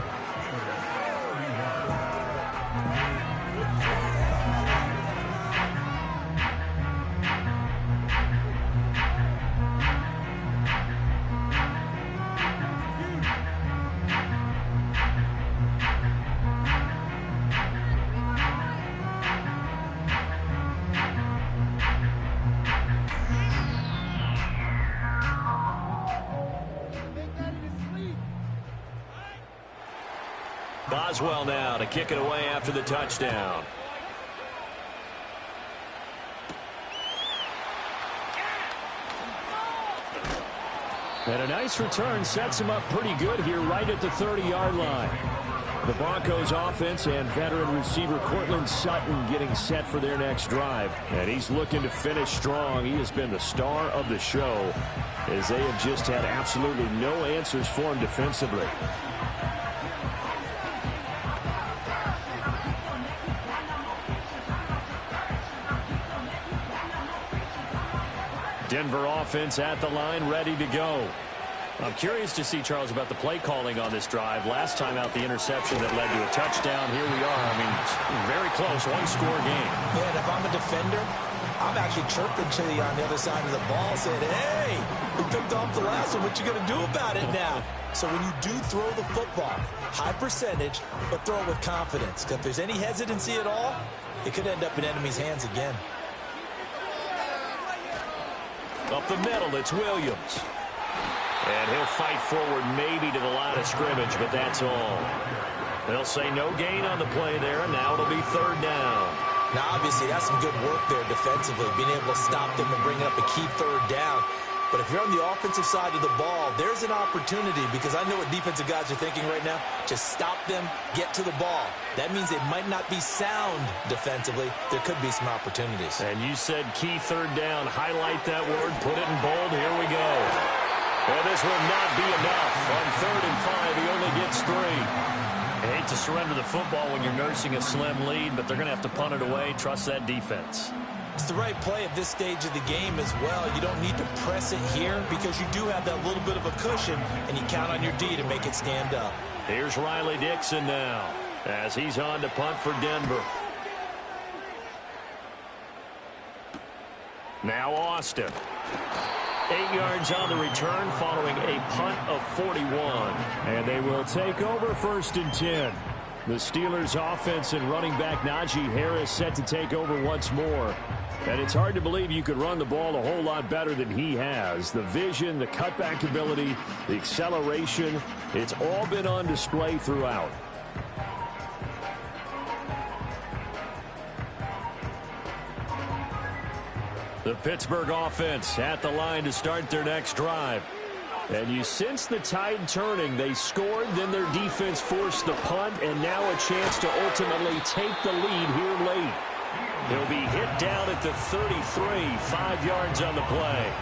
Boswell now to kick it away after the touchdown. And a nice return sets him up pretty good here right at the 30-yard line. The Broncos offense and veteran receiver Courtland Sutton getting set for their next drive. And he's looking to finish strong. He has been the star of the show as they have just had absolutely no answers for him defensively. Denver offense at the line, ready to go. I'm curious to see, Charles, about the play calling on this drive. Last time out, the interception that led to a touchdown. Here we are. I mean, very close, one-score game. Yeah, and if I'm a defender, I'm actually chirping Chili on the other side of the ball, saying, hey, we picked off the last one. What you going to do about it now? So when you do throw the football, high percentage, but throw it with confidence. Because if there's any hesitancy at all, it could end up in enemy's hands again. Up the middle, it's Williams. And he'll fight forward maybe to the line of scrimmage, but that's all. They'll say no gain on the play there, and now it'll be third down. Now, obviously, that's some good work there defensively, being able to stop them and bring up a key third down. But if you're on the offensive side of the ball, there's an opportunity, because I know what defensive guys are thinking right now. Just stop them, get to the ball. That means they might not be sound defensively. There could be some opportunities. And you said key third down. Highlight that word, put it in bold. Here we go. Well, this will not be enough. On 3rd and 5, he only gets 3. I hate to surrender the football when you're nursing a slim lead, but they're going to have to punt it away. Trust that defense. It's the right play at this stage of the game as well. You don't need to press it here because you do have that little bit of a cushion, and you count on your D to make it stand up. Here's Riley Dixon now as he's on to punt for Denver. Now Austin. 8 yards on the return following a punt of 41. And they will take over 1st and 10. The Steelers offense and running back Najee Harris set to take over once more. And it's hard to believe you could run the ball a whole lot better than he has. The vision, the cutback ability, the acceleration, it's all been on display throughout. The Pittsburgh offense at the line to start their next drive. And you sense the tide turning. They scored, then their defense forced the punt, and now a chance to ultimately take the lead here late. He'll be hit down at the 33, 5 yards on the play.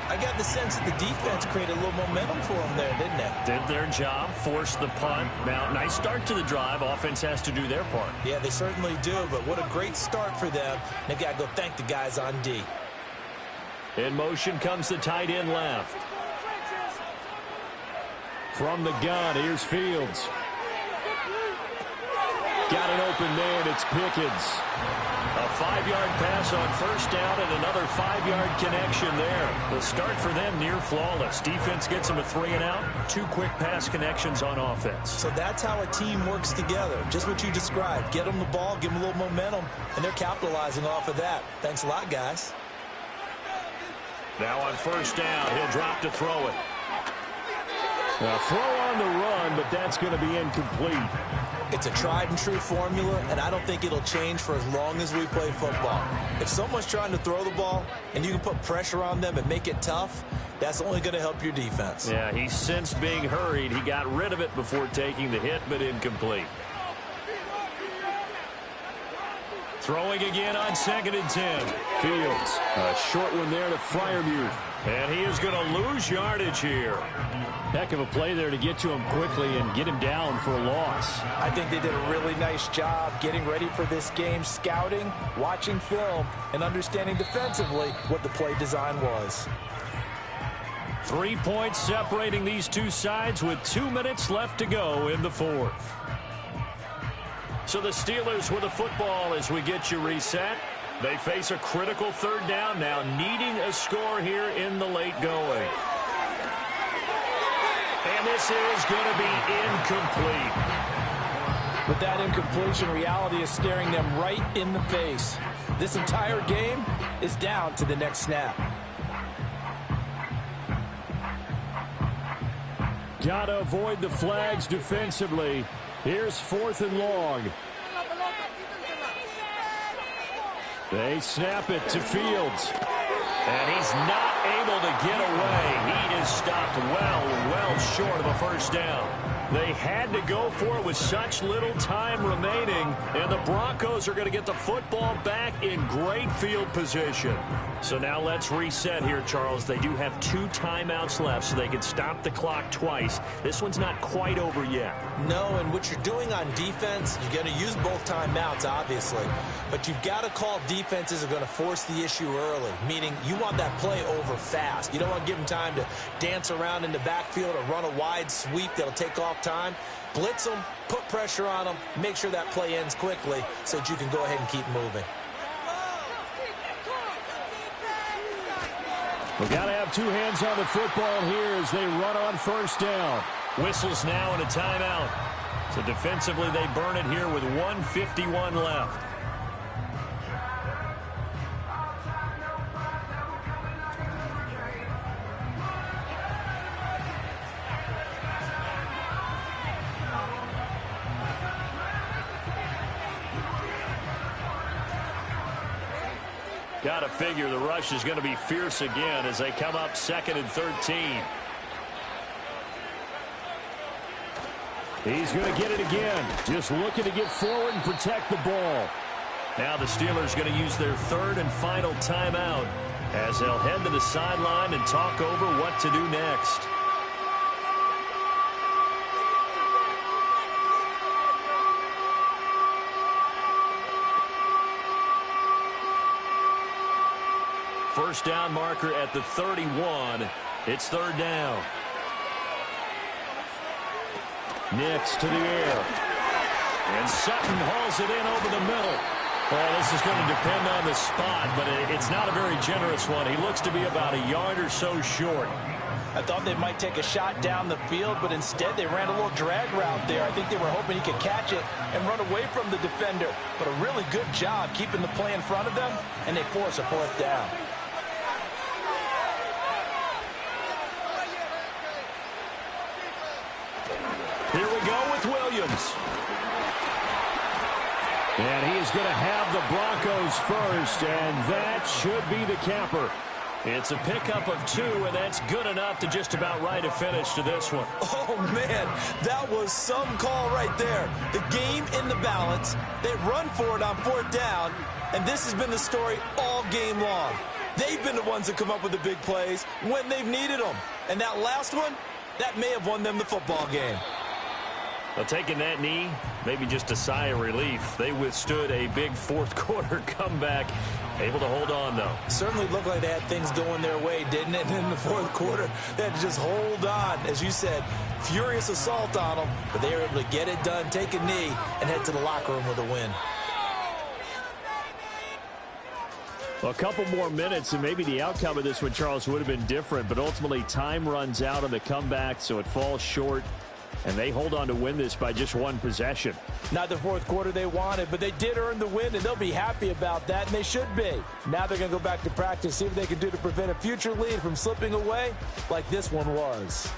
I got the sense that the defense created a little momentum for them there, didn't they? Did their job, forced the punt. Now, nice start to the drive. Offense has to do their part. Yeah, they certainly do, but what a great start for them. They got to go thank the guys on D. In motion comes the tight end left. From the gun, here's Fields. Got an open man, it's Pickens. A 5-yard pass on 1st down and another 5-yard connection there. The start for them near flawless. Defense gets them a 3 and out. 2 quick pass connections on offense. So that's how a team works together. Just what you described. Get them the ball, give them a little momentum, and they're capitalizing off of that. Thanks a lot, guys. Now on 1st down, he'll drop to throw it. Now throw on the run, but that's going to be incomplete. It's a tried-and-true formula, and I don't think it'll change for as long as we play football. If someone's trying to throw the ball and you can put pressure on them and make it tough, that's only going to help your defense. Yeah, he sensed being hurried. He got rid of it before taking the hit, but incomplete. Throwing again on 2nd and 10. Fields, a short one there to Freiermuth. And he is going to lose yardage here. Heck of a play there to get to him quickly and get him down for a loss. I think they did a really nice job getting ready for this game, scouting, watching film, and understanding defensively what the play design was. 3 points separating these two sides with 2 minutes left to go in the 4th. So the Steelers with the football as we get you reset. They face a critical 3rd down now, needing a score here in the late going. And this is going to be incomplete. With that incompletion, reality is staring them right in the face. This entire game is down to the next snap. Gotta avoid the flags defensively. Here's 4th and long. They snap it to Fields. And he's not able to get away. He is stopped well short of a first down. They had to go for it with such little time remaining, and the Broncos are going to get the football back in great field position. So now let's reset here, Charles. They do have 2 timeouts left, so they can stop the clock twice. This one's not quite over yet. No, and what you're doing on defense, you're going to use both timeouts, obviously. But you've got to call defenses are going to force the issue early, meaning you want that play over fast. You don't want to give them time to dance around in the backfield or run a wide sweep that'll take off time. Blitz them, put pressure on them, make sure that play ends quickly so that you can go ahead and keep moving. We've got to have 2 hands on the football here as they run on first down. Whistles now and a timeout. So defensively, they burn it here with 1:51 left. Got to figure the rush is going to be fierce again as they come up 2nd and 13. He's going to get it again. Just looking to get forward and protect the ball. Now the Steelers going to use their 3rd and final timeout as they'll head to the sideline and talk over what to do next. First down marker at the 31. It's 3rd down. Nix to the air. And Sutton hauls it in over the middle. Well, this is going to depend on the spot, but it's not a very generous one. He looks to be about a yard or so short. I thought they might take a shot down the field, but instead they ran a little drag route there. I think they were hoping he could catch it and run away from the defender. But a really good job keeping the play in front of them, and they force a 4th down. Here we go with Williams. And he's going to have the Broncos first, and that should be the capper. It's a pickup of 2, and that's good enough to just about write a finish to this one. Oh, man, that was some call right there. The game in the balance. They run for it on 4th down, and this has been the story all game long. They've been the ones that come up with the big plays when they've needed them. And that last one, that may have won them the football game. Well, taking that knee, maybe just a sigh of relief. They withstood a big 4th quarter comeback. Able to hold on, though. Certainly looked like they had things going their way, didn't it? And in the 4th quarter, they had to just hold on. As you said, furious assault on them. But they were able to get it done, take a knee, and head to the locker room with a win. Well, a couple more minutes, and maybe the outcome of this one, Charles, would have been different. But ultimately, time runs out on the comeback, so it falls short. And they hold on to win this by just 1 possession. Not the 4th quarter they wanted, but they did earn the win, and they'll be happy about that, and they should be. Now they're going to go back to practice, see what they can do to prevent a future lead from slipping away like this one was.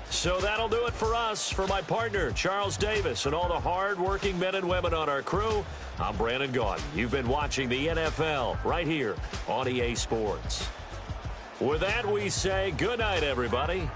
So that'll do it for us. For my partner, Charles Davis, and all the hard-working men and women on our crew, I'm Brandon Gaudin. You've been watching the NFL right here on EA Sports. With that, we say good night, everybody,